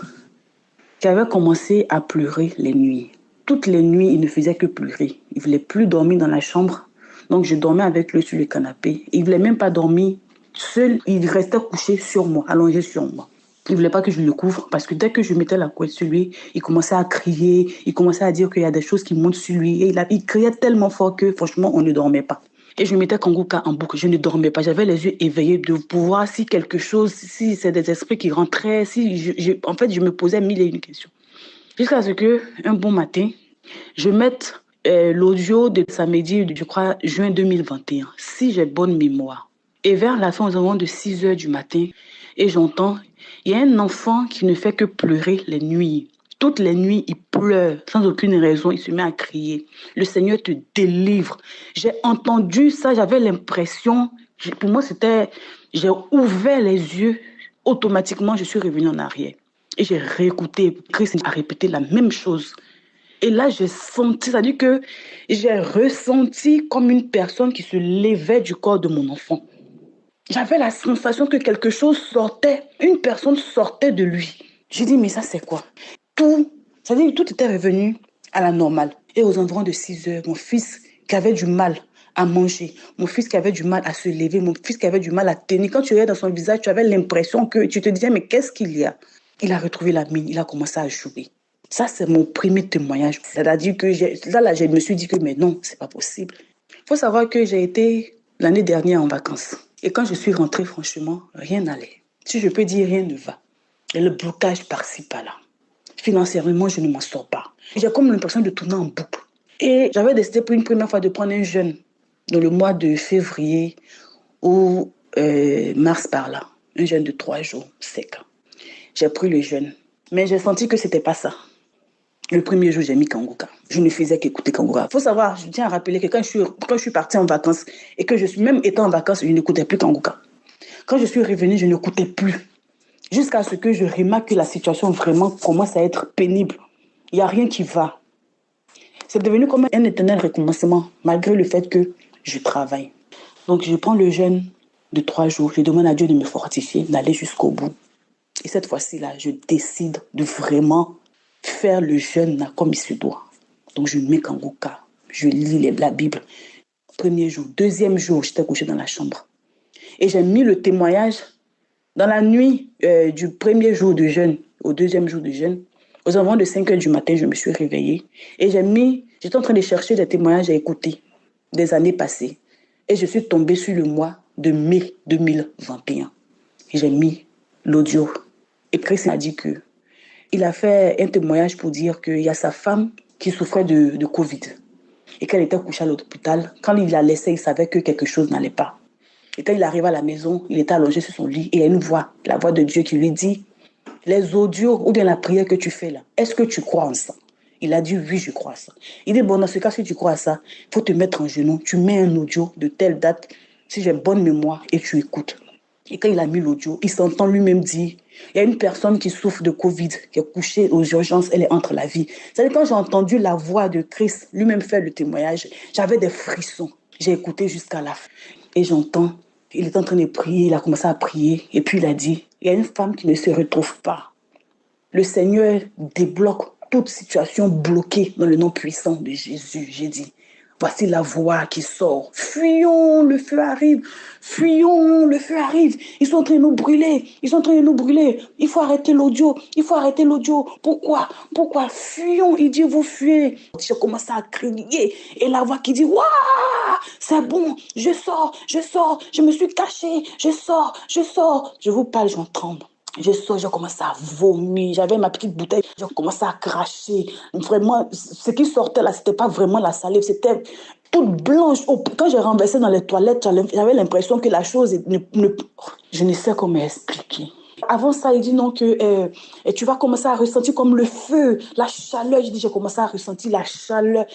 j'avais commencé à pleurer les nuits. Toutes les nuits, il ne faisait que pleurer. Il ne voulait plus dormir dans la chambre. Donc, je dormais avec lui sur le canapé. Il ne voulait même pas dormir seul. Il restait couché sur moi, allongé sur moi. Il ne voulait pas que je le couvre parce que dès que je mettais la couette sur lui, il commençait à crier. Il commençait à dire qu'il y a des choses qui montent sur lui. Et il criait tellement fort que, franchement, on ne dormait pas. Et je mettais Kangoka en boucle. Je ne dormais pas. J'avais les yeux éveillés de voir si quelque chose, si c'est des esprits qui rentraient. En fait, je me posais 1001 questions. Jusqu'à ce que, un bon matin, je mette l'audio de samedi, je crois, juin 2021, si j'ai bonne mémoire. Et vers la fin, aux environs de 6 heures du matin, et j'entends, il y a un enfant qui ne fait que pleurer les nuits. Toutes les nuits, il pleure, sans aucune raison, il se met à crier. Le Seigneur te délivre. J'ai entendu ça, j'avais l'impression, pour moi, j'ai ouvert les yeux, automatiquement, je suis revenue en arrière. Et j'ai réécouté, Christ a répété la même chose. Et là, j'ai senti, c'est-à-dire que j'ai ressenti comme une personne qui se levait du corps de mon enfant. J'avais la sensation que quelque chose sortait, une personne sortait de lui. J'ai dit, mais ça, c'est quoi? C'est-à-dire que tout était revenu à la normale. Et aux environs de 6 heures, mon fils qui avait du mal à manger, mon fils qui avait du mal à se lever, mon fils qui avait du mal à tenir. Quand tu regardais dans son visage, tu avais l'impression que tu te disais, mais qu'est-ce qu'il y a? Il a retrouvé la mine, il a commencé à jouer. Ça, c'est mon premier témoignage. C'est-à-dire que je me suis dit que, mais non, c'est pas possible. Il faut savoir que j'ai été l'année dernière en vacances. Et quand je suis rentrée, franchement, rien n'allait. Si je peux dire, rien ne va. Et le blocage par-ci, par-là. Financièrement, je ne m'en sors pas. J'ai comme l'impression de tourner en boucle. Et j'avais décidé pour une première fois de prendre un jeûne dans le mois de février ou mars par-là. Un jeûne de 3 jours sec. J'ai pris le jeûne. Mais j'ai senti que c'était pas ça. Le premier jour, j'ai mis Kangoka. Je ne faisais qu'écouter Kangoka. Il faut savoir, je tiens à rappeler que quand je suis partie en vacances et que je suis même étant en vacances, je n'écoutais plus Kangoka. Quand je suis revenue, je n'écoutais plus. Jusqu'à ce que je remarque que la situation vraiment commence à être pénible. Il n'y a rien qui va. C'est devenu comme un éternel recommencement, malgré le fait que je travaille. Donc, je prends le jeûne de 3 jours. Je demande à Dieu de me fortifier, d'aller jusqu'au bout. Et cette fois-ci-là, je décide de vraiment faire le jeûne comme il se doit. Donc, je mets Kangoka. Je lis la Bible. Premier jour. Deuxième jour, j'étais couchée dans la chambre. Et j'ai mis le témoignage dans la nuit du premier jour de jeûne au deuxième jour de jeûne. Aux environs de 5 heures du matin, je me suis réveillée. Et j'étais en train de chercher des témoignages à écouter des années passées. Et je suis tombée sur le mois de mai 2021. Et j'ai mis l'audio. Et Christ m'a dit qu'il a fait un témoignage pour dire qu'il y a sa femme qui souffrait de Covid. Et qu'elle était couchée à l'hôpital. Quand il la laissait, il savait que quelque chose n'allait pas. Et quand il arrive à la maison, il était allongé sur son lit et il y a une voix, la voix de Dieu qui lui dit les audios ou bien la prière que tu fais là, est-ce que tu crois en ça? Il a dit oui, je crois à ça. Il dit bon, dans ce cas, si tu crois à ça, il faut te mettre en genoux. Tu mets un audio de telle date, si j'ai bonne mémoire, et tu écoutes. Et quand il a mis l'audio, il s'entend lui-même dire, il y a une personne qui souffre de Covid, qui est couchée aux urgences, elle est entre la vie. C'est-à-dire quand j'ai entendu la voix de Christ lui-même faire le témoignage, j'avais des frissons. J'ai écouté jusqu'à la fin. Et j'entends, il est en train de prier, il a commencé à prier. Et puis il a dit, il y a une femme qui ne se retrouve pas. Le Seigneur débloque toute situation bloquée dans le nom puissant de Jésus. J'ai dit, voici la voix qui sort. Fuyons, le feu arrive. Fuyons, le feu arrive. Ils sont en train de nous brûler. Ils sont en train de nous brûler. Il faut arrêter l'audio. Il faut arrêter l'audio. Pourquoi? Pourquoi? Fuyons. Il dit, vous fuyez. J'ai commencé à crier. Et la voix qui dit, waouh, c'est bon. Je sors. Je me suis cachée. Je sors. Je vous parle, j'en tremble. Je sors, j'ai commencé à vomir. J'avais ma petite bouteille, j'ai commencé à cracher. Vraiment, ce qui sortait là, c'était pas vraiment la salive, c'était toute blanche. Quand j'ai renversé dans les toilettes, j'avais l'impression que la chose je ne sais comment expliquer. Avant ça, il dit non que tu vas commencer à ressentir comme le feu, la chaleur. J'ai commencé à ressentir la chaleur.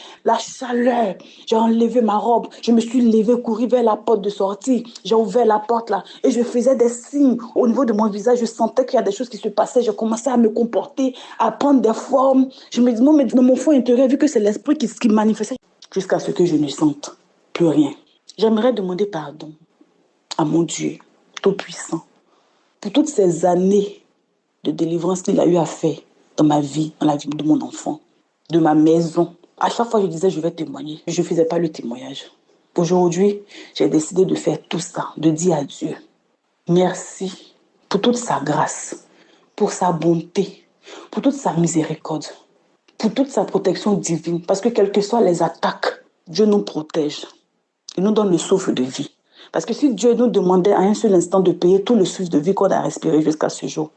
J'ai enlevé ma robe, je me suis levée, couru vers la porte de sortie. J'ai ouvert la porte là et je faisais des signes au niveau de mon visage. Je sentais qu'il y a des choses qui se passaient. J'ai commencé à me comporter, à prendre des formes. Je me dis non, mais dans mon fond intérieur, vu que c'est l'esprit qui manifestait, jusqu'à ce que je ne sente plus rien. J'aimerais demander pardon à mon Dieu Tout-Puissant pour toutes ces années de délivrance qu'il a eu à faire dans ma vie, dans la vie de mon enfant, de ma maison. À chaque fois, je disais, je vais témoigner. Je ne faisais pas le témoignage. Aujourd'hui, j'ai décidé de faire tout ça, de dire à Dieu, merci pour toute sa grâce, pour sa bonté, pour toute sa miséricorde, pour toute sa protection divine. Parce que quelles que soient les attaques, Dieu nous protège. Il nous donne le souffle de vie. Parce que si Dieu nous demandait à un seul instant de payer tout le souffle de vie qu'on a respiré jusqu'à ce jour,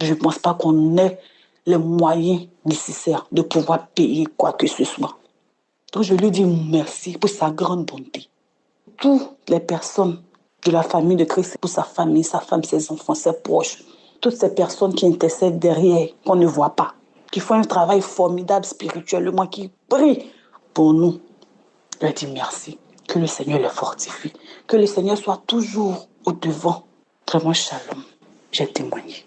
je ne pense pas qu'on ait les moyens nécessaires de pouvoir payer quoi que ce soit. Donc je lui dis merci pour sa grande bonté. Toutes les personnes de la famille de Christ, pour sa famille, sa femme, ses enfants, ses proches, toutes ces personnes qui intercèdent derrière, qu'on ne voit pas, qui font un travail formidable spirituellement, qui prient pour nous, je leur dis merci. Que le Seigneur les fortifie. Que le Seigneur soit toujours au devant. Vraiment, shalom. J'ai témoigné.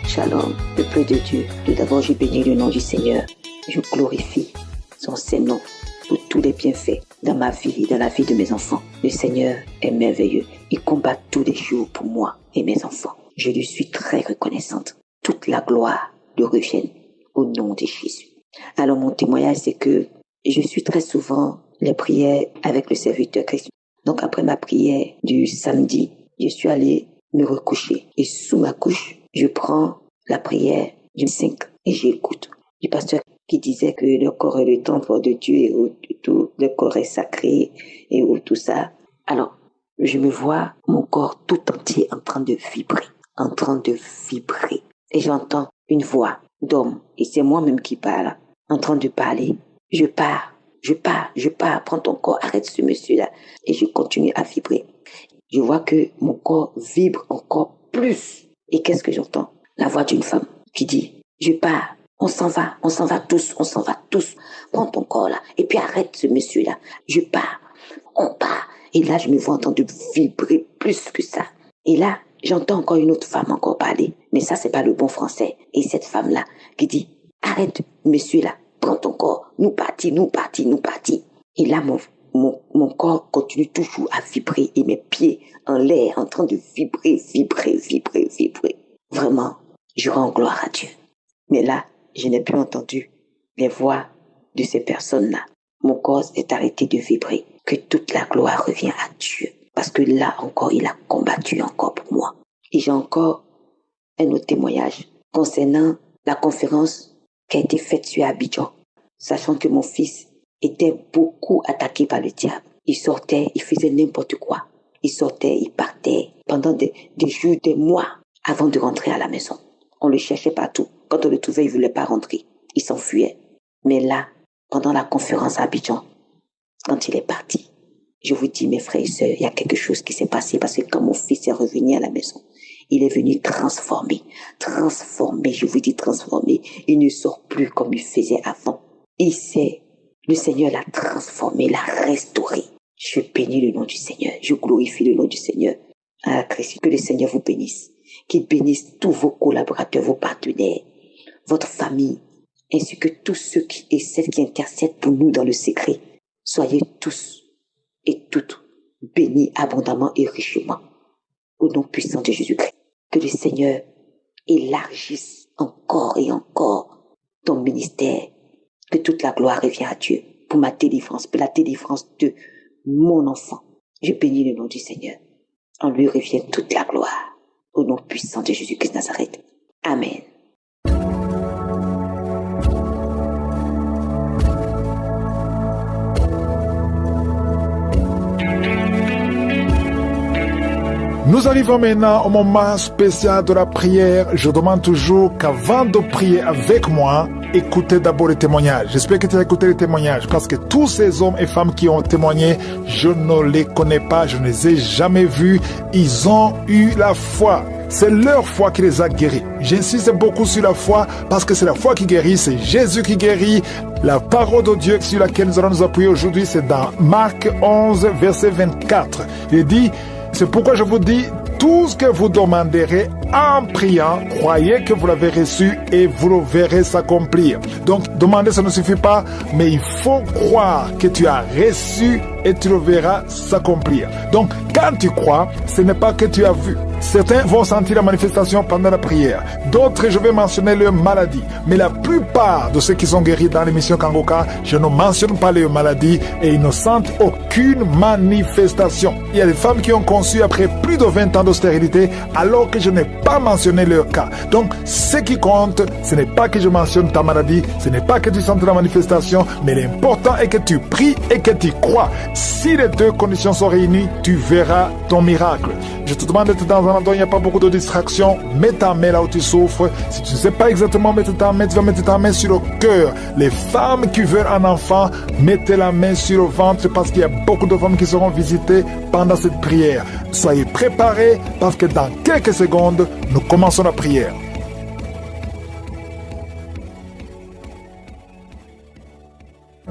Shalom, le peuple de Dieu. Tout d'abord, je bénis le nom du Seigneur. Je glorifie son Saint-Nom pour tous les bienfaits dans ma vie et dans la vie de mes enfants. Le Seigneur est merveilleux. Il combat tous les jours pour moi et mes enfants. Je lui suis très reconnaissante. Toute la gloire lui revienne au nom de Jésus. Alors mon témoignage, c'est que je suis très souvent les prières avec le serviteur Christ. Donc après ma prière du samedi, je suis allée me recoucher. Et sous ma couche, je prends la prière du 5 et j'écoute. Du pasteur qui disait que le corps est le temple de Dieu et où tout le corps est sacré et où tout ça. Alors, je me vois mon corps tout entier en train de vibrer. Et j'entends une voix d'homme, et c'est moi-même qui parle, en train de parler. Je pars, prends ton corps, arrête ce monsieur-là. Et je continue à vibrer. Je vois que mon corps vibre encore plus. Et qu'est-ce que j'entends? La voix d'une femme qui dit, je pars, on s'en va tous. Prends ton corps là, et puis arrête ce monsieur-là. Je pars, on part. Et là, je me vois en train de vibrer plus que ça. Et là, j'entends encore une autre femme encore parler, mais ça, c'est pas le bon français. Et cette femme-là qui dit, arrête, monsieur là, prends ton corps, nous partis. Et là, mon corps continue toujours à vibrer et mes pieds en l'air, en train de vibrer. Vraiment, je rends gloire à Dieu. Mais là, je n'ai plus entendu les voix de ces personnes-là. Mon corps est arrêté de vibrer. Que toute la gloire revient à Dieu. Parce que là encore, il a combattu encore pour moi. Et j'ai encore un autre témoignage concernant la conférence qui a été faite sur Abidjan. Sachant que mon fils était beaucoup attaqué par le diable. Il sortait, il faisait n'importe quoi. Il sortait, il partait pendant des jours, des mois avant de rentrer à la maison. On le cherchait partout. Quand on le trouvait, il ne voulait pas rentrer. Il s'enfuyait. Mais là, pendant la conférence à Abidjan, quand il est parti, Je vous dis, mes frères et sœurs, il y a quelque chose qui s'est passé parce que quand mon fils est revenu à la maison, il est venu transformé, je vous dis transformé. Il ne sort plus comme il faisait avant. Le Seigneur l'a transformé, l'a restauré. Je bénis le nom du Seigneur, je glorifie le nom du Seigneur. Ah, Christ, que le Seigneur vous bénisse, qu'il bénisse tous vos collaborateurs, vos partenaires, votre famille, ainsi que tous ceux et celles qui intercèdent pour nous dans le secret. Soyez tous et toutes bénis abondamment et richement. Au nom puissant de Jésus-Christ, que le Seigneur élargisse encore et encore ton ministère, que toute la gloire revienne à Dieu pour ma délivrance, pour la délivrance de mon enfant. Je bénis le nom du Seigneur. En lui revient toute la gloire. Au nom puissant de Jésus-Christ de Nazareth. Amen. Nous arrivons maintenant au moment spécial de la prière. Je demande toujours qu'avant de prier avec moi, écoutez d'abord les témoignages. J'espère que tu as écouté les témoignages parce que tous ces hommes et femmes qui ont témoigné, je ne les connais pas, je ne les ai jamais vus. Ils ont eu la foi. C'est leur foi qui les a guéris. J'insiste beaucoup sur la foi parce que c'est la foi qui guérit, c'est Jésus qui guérit. La parole de Dieu sur laquelle nous allons nous appuyer aujourd'hui, c'est dans Marc 11, verset 24. Il dit, c'est pourquoi je vous dis, tout ce que vous demanderez en priant, croyez que vous l'avez reçu et vous le verrez s'accomplir. Donc, demander, ça ne suffit pas, mais il faut croire que tu as reçu et tu le verras s'accomplir. Donc, quand tu crois, ce n'est pas que tu as vu. Certains vont sentir la manifestation pendant la prière. D'autres, je vais mentionner leur maladie. Mais la plupart de ceux qui sont guéris dans l'émission Kangoka, je ne mentionne pas leur maladie et ils ne sentent aucune manifestation. Il y a des femmes qui ont conçu après plus de 20 ans de stérilité alors que je n'ai pas mentionné leur cas. Donc, ce qui compte, ce n'est pas que je mentionne ta maladie, ce n'est pas que tu sentes la manifestation, mais l'important est que tu pries et que tu crois. Si les deux conditions sont réunies, tu verras ton miracle. Je te demande d'être dans un endroit où il n'y a pas beaucoup de distractions. Mets ta main là où tu souffres. Si tu ne sais pas exactement mettre ta main, tu vas mettre ta main sur le cœur. Les femmes qui veulent un enfant, mettez la main sur le ventre parce qu'il y a beaucoup de femmes qui seront visitées pendant cette prière. Soyez préparés parce que dans quelques secondes, nous commençons la prière.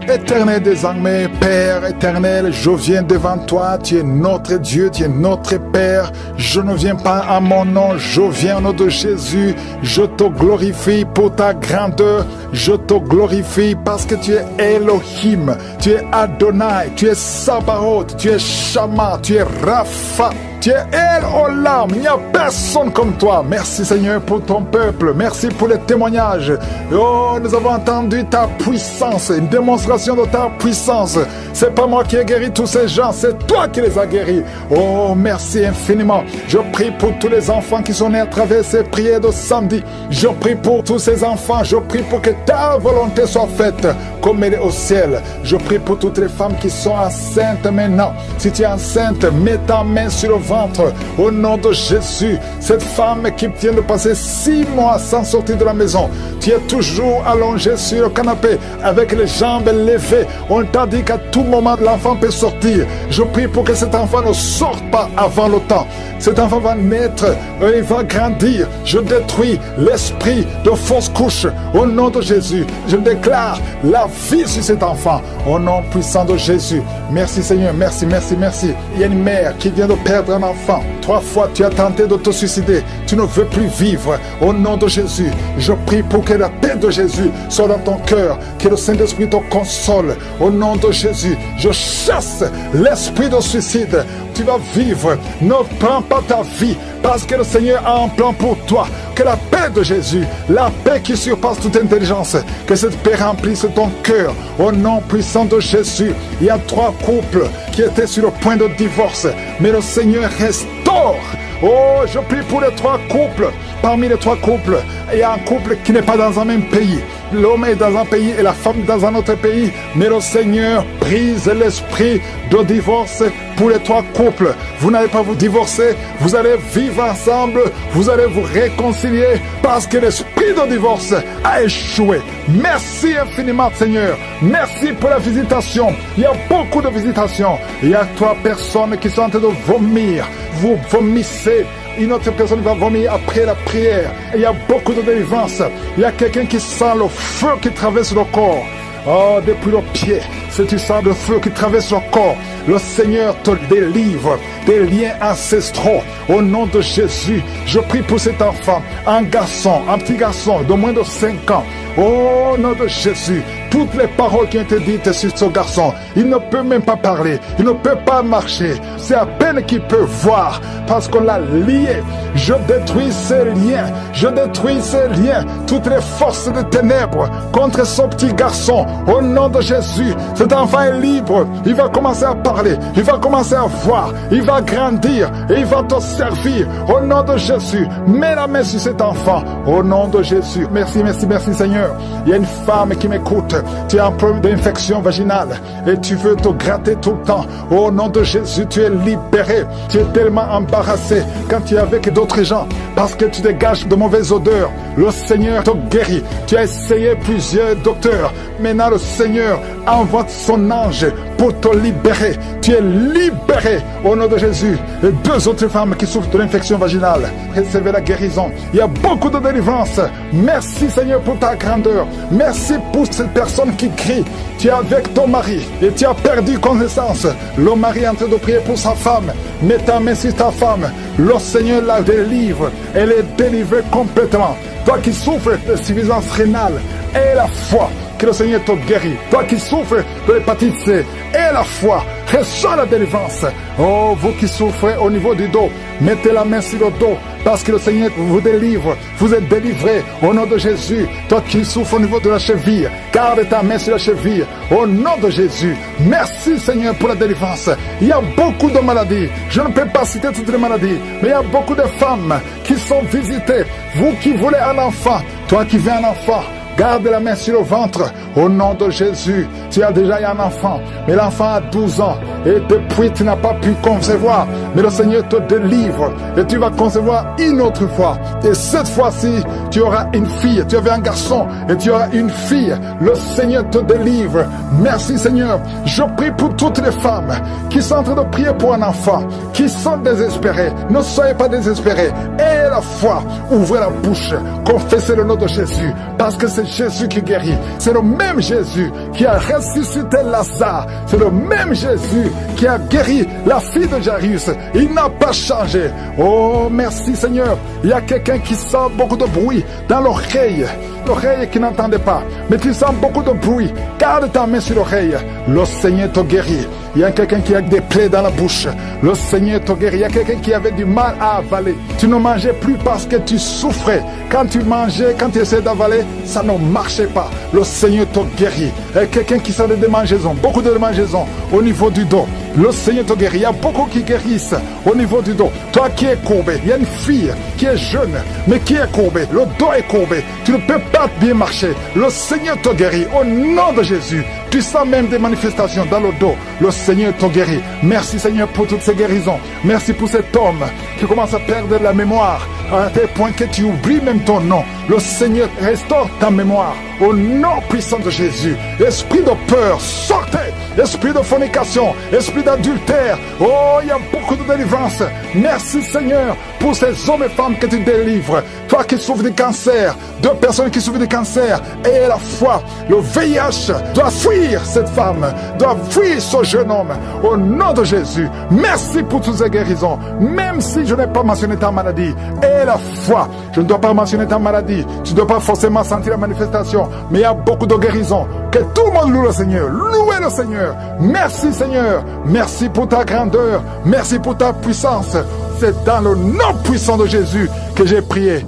Éternel des armées, Père éternel, je viens devant toi, tu es notre Dieu, tu es notre Père. Je ne viens pas à mon nom, je viens au nom de Jésus. Je te glorifie pour ta grandeur, je te glorifie parce que tu es Elohim, tu es Adonai, tu es Sabaoth, tu es Shama, tu es Rapha. Tu es El Olam, il n'y a personne comme toi. Merci Seigneur pour ton peuple, merci pour les témoignages. Oh, nous avons entendu ta puissance, une démonstration de ta puissance. C'est pas moi qui ai guéri tous ces gens, c'est toi qui les as guéris. Oh, merci infiniment. Je prie pour tous les enfants qui sont nés à travers ces prières de samedi. Je prie pour tous ces enfants, je prie pour que ta volonté soit faite comme elle est au ciel. Je prie pour toutes les femmes qui sont enceintes maintenant. Si tu es enceinte, mets ta main sur le ventre, au nom de Jésus. Cette femme qui vient de passer 6 mois sans sortir de la maison, tu es toujours allongé sur le canapé avec les jambes levées. On t'a dit qu'à tout moment l'enfant peut sortir. Je prie pour que cet enfant ne sorte pas avant le temps. Cet enfant va naître et il va grandir. Je détruis l'esprit de fausse couche au nom de Jésus. Je déclare la vie sur cet enfant au nom puissant de Jésus. Merci Seigneur, merci, merci, merci. Il y a une mère qui vient de perdre un enfant. 3 fois tu as tenté de te suicider. Tu ne veux plus vivre. Au nom de Jésus, je prie pour que la paix de Jésus soit dans ton cœur, que le Saint-Esprit te console. Au nom de Jésus, je chasse l'esprit de suicide. Tu vas vivre. Ne prends pas ta vie parce que le Seigneur a un plan pour toi. Que la paix de Jésus, la paix qui surpasse toute intelligence, que cette paix remplisse ton cœur. Au nom puissant de Jésus, il y a 3 couples qui étaient sur le point de divorce, mais le Seigneur restaure. Oh, je prie pour les 3 couples. Parmi les 3 couples, il y a un couple qui n'est pas dans un même pays. L'homme est dans un pays et la femme dans un autre pays. Mais le Seigneur brise l'esprit de divorce pour les 3 couples. Vous n'allez pas vous divorcer, vous allez vivre ensemble, vous allez vous réconcilier parce que l'esprit l'esprit de divorce a échoué. Merci infiniment, Seigneur. Merci pour la visitation. Il y a beaucoup de visitations. Il y a 3 personnes qui sont en train de vomir. Vous vomissez. Une autre personne va vomir après la prière. Il y a beaucoup de délivrance. Il y a quelqu'un qui sent le feu qui traverse le corps. Oh, depuis le pied, si tu sens le feu qui traverse le corps, le Seigneur te délivre des liens ancestraux. Au nom de Jésus, je prie pour cet enfant, un garçon, un petit garçon de moins de 5 ans. Au nom de Jésus, toutes les paroles qui ont été dites sur ce garçon, il ne peut même pas parler, il ne peut pas marcher. C'est à peine qu'il peut voir parce qu'on l'a lié. Je détruis ces liens, je détruis ces liens, toutes les forces de ténèbres contre ce petit garçon. Au nom de Jésus, cet enfant est libre. Il va commencer à parler, il va commencer à voir, il va grandir et il va te servir. Au nom de Jésus, mets la main sur cet enfant. Au nom de Jésus, merci, merci, merci Seigneur. Il y a une femme qui m'écoute. Tu as un problème d'infection vaginale et tu veux te gratter tout le temps. Au nom de Jésus, tu es libéré. Tu es tellement embarrassé quand tu es avec d'autres gens parce que tu dégages de mauvaises odeurs. Le Seigneur te guérit. Tu as essayé plusieurs docteurs. Maintenant, le Seigneur envoie son ange pour te libérer. Tu es libéré au nom de Jésus. Et 2 autres femmes qui souffrent de l'infection vaginale, recevez la guérison. Il y a beaucoup de délivrance. Merci Seigneur pour ta grandeur. Merci pour cette personne qui crie. Tu es avec ton mari et tu as perdu connaissance. Le mari est en train de prier pour sa femme. Mets ta main sur ta femme. Le Seigneur la délivre. Elle est délivrée complètement. Toi qui souffres de suffisance rénale, aie la foi que le Seigneur te guérit. Toi qui souffres de l'hépatite C, aie la foi, reçois la délivrance. Oh, vous qui souffrez au niveau du dos, mettez la main sur le dos parce que le Seigneur vous délivre. Vous êtes délivrés au nom de Jésus. Toi qui souffres au niveau de la cheville, garde ta main sur la cheville au nom de Jésus. Merci Seigneur pour la délivrance. Il y a beaucoup de maladies. Je ne peux pas citer toutes les maladies, mais il y a beaucoup de femmes qui sont visitées. Vous qui voulez un enfant, toi qui veux un enfant, garde la main sur le ventre. Au nom de Jésus, tu as déjà eu un enfant, mais l'enfant a 12 ans et depuis tu n'as pas pu concevoir. Mais le Seigneur te délivre et tu vas concevoir une autre fois. Et cette fois-ci, tu auras une fille. Tu avais un garçon et tu auras une fille. Le Seigneur te délivre. Merci Seigneur. Je prie pour toutes les femmes qui sont en train de prier pour un enfant, qui sont désespérées. Ne soyez pas désespérés. Ayez la foi. Ouvrez la bouche. Confessez le nom de Jésus parce que c'est Jésus qui guérit. C'est le même Jésus qui a ressuscité Lazare. C'est le même Jésus qui a guéri la fille de Jairus. Il n'a pas changé. Oh, merci Seigneur. Il y a quelqu'un qui sent beaucoup de bruit dans l'oreille. L'oreille qui n'entendait pas. Mais tu sens beaucoup de bruit. Garde ta main sur l'oreille. Le Seigneur te guérit. Il y a quelqu'un qui a des plaies dans la bouche. Le Seigneur te guérit. Il y a quelqu'un qui avait du mal à avaler. Tu ne mangeais plus parce que tu souffrais. Quand tu mangeais, quand tu essayais d'avaler, ça ne marchait pas. Le Seigneur te guérit. Il y a quelqu'un qui sent des démangeaisons, beaucoup de démangeaisons au niveau du dos. Le Seigneur te guérit. Il y a beaucoup qui guérissent au niveau du dos. Toi qui es courbé, il y a une fille qui est jeune, mais qui est courbée. Le dos est courbé. Tu ne peux pas bien marcher. Le Seigneur te guérit au nom de Jésus. Tu sens même des manifestations dans le dos. Le Seigneur te guérit. Merci Seigneur pour toutes ces guérisons. Merci pour cet homme qui commence à perdre la mémoire à tel point que tu oublies même ton nom. Le Seigneur restaure ta mémoire au nom puissant de Jésus. Esprit de peur, sortez. Esprit de fornication, esprit d'adultère. Oh, il y a beaucoup de délivrance. Merci Seigneur pour ces hommes et femmes que tu délivres. Toi qui souffres de cancer, 2 personnes qui souffrent de cancer, et la foi, le VIH doit fuir cette femme, doit fuir ce jeune homme. Au nom de Jésus, merci pour toutes ces guérisons. Même si je n'ai pas mentionné ta maladie, et la foi, je ne dois pas mentionner ta maladie. Tu ne dois pas forcément sentir la manifestation, mais il y a beaucoup de guérisons. Que tout le monde loue le Seigneur. Louez le Seigneur. Merci Seigneur. Merci pour ta grandeur. Merci pour ta puissance. C'est dans le nom puissant de Jésus que j'ai prié.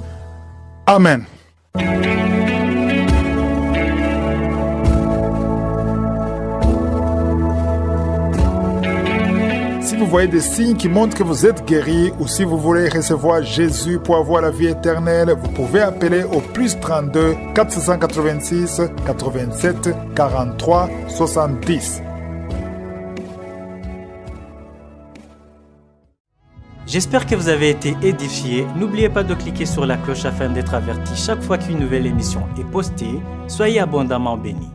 Amen. Si vous voyez des signes qui montrent que vous êtes guéri ou si vous voulez recevoir Jésus pour avoir la vie éternelle, vous pouvez appeler au +32 486 87 43 70. J'espère que vous avez été édifiés. N'oubliez pas de cliquer sur la cloche afin d'être averti chaque fois qu'une nouvelle émission est postée. Soyez abondamment bénis.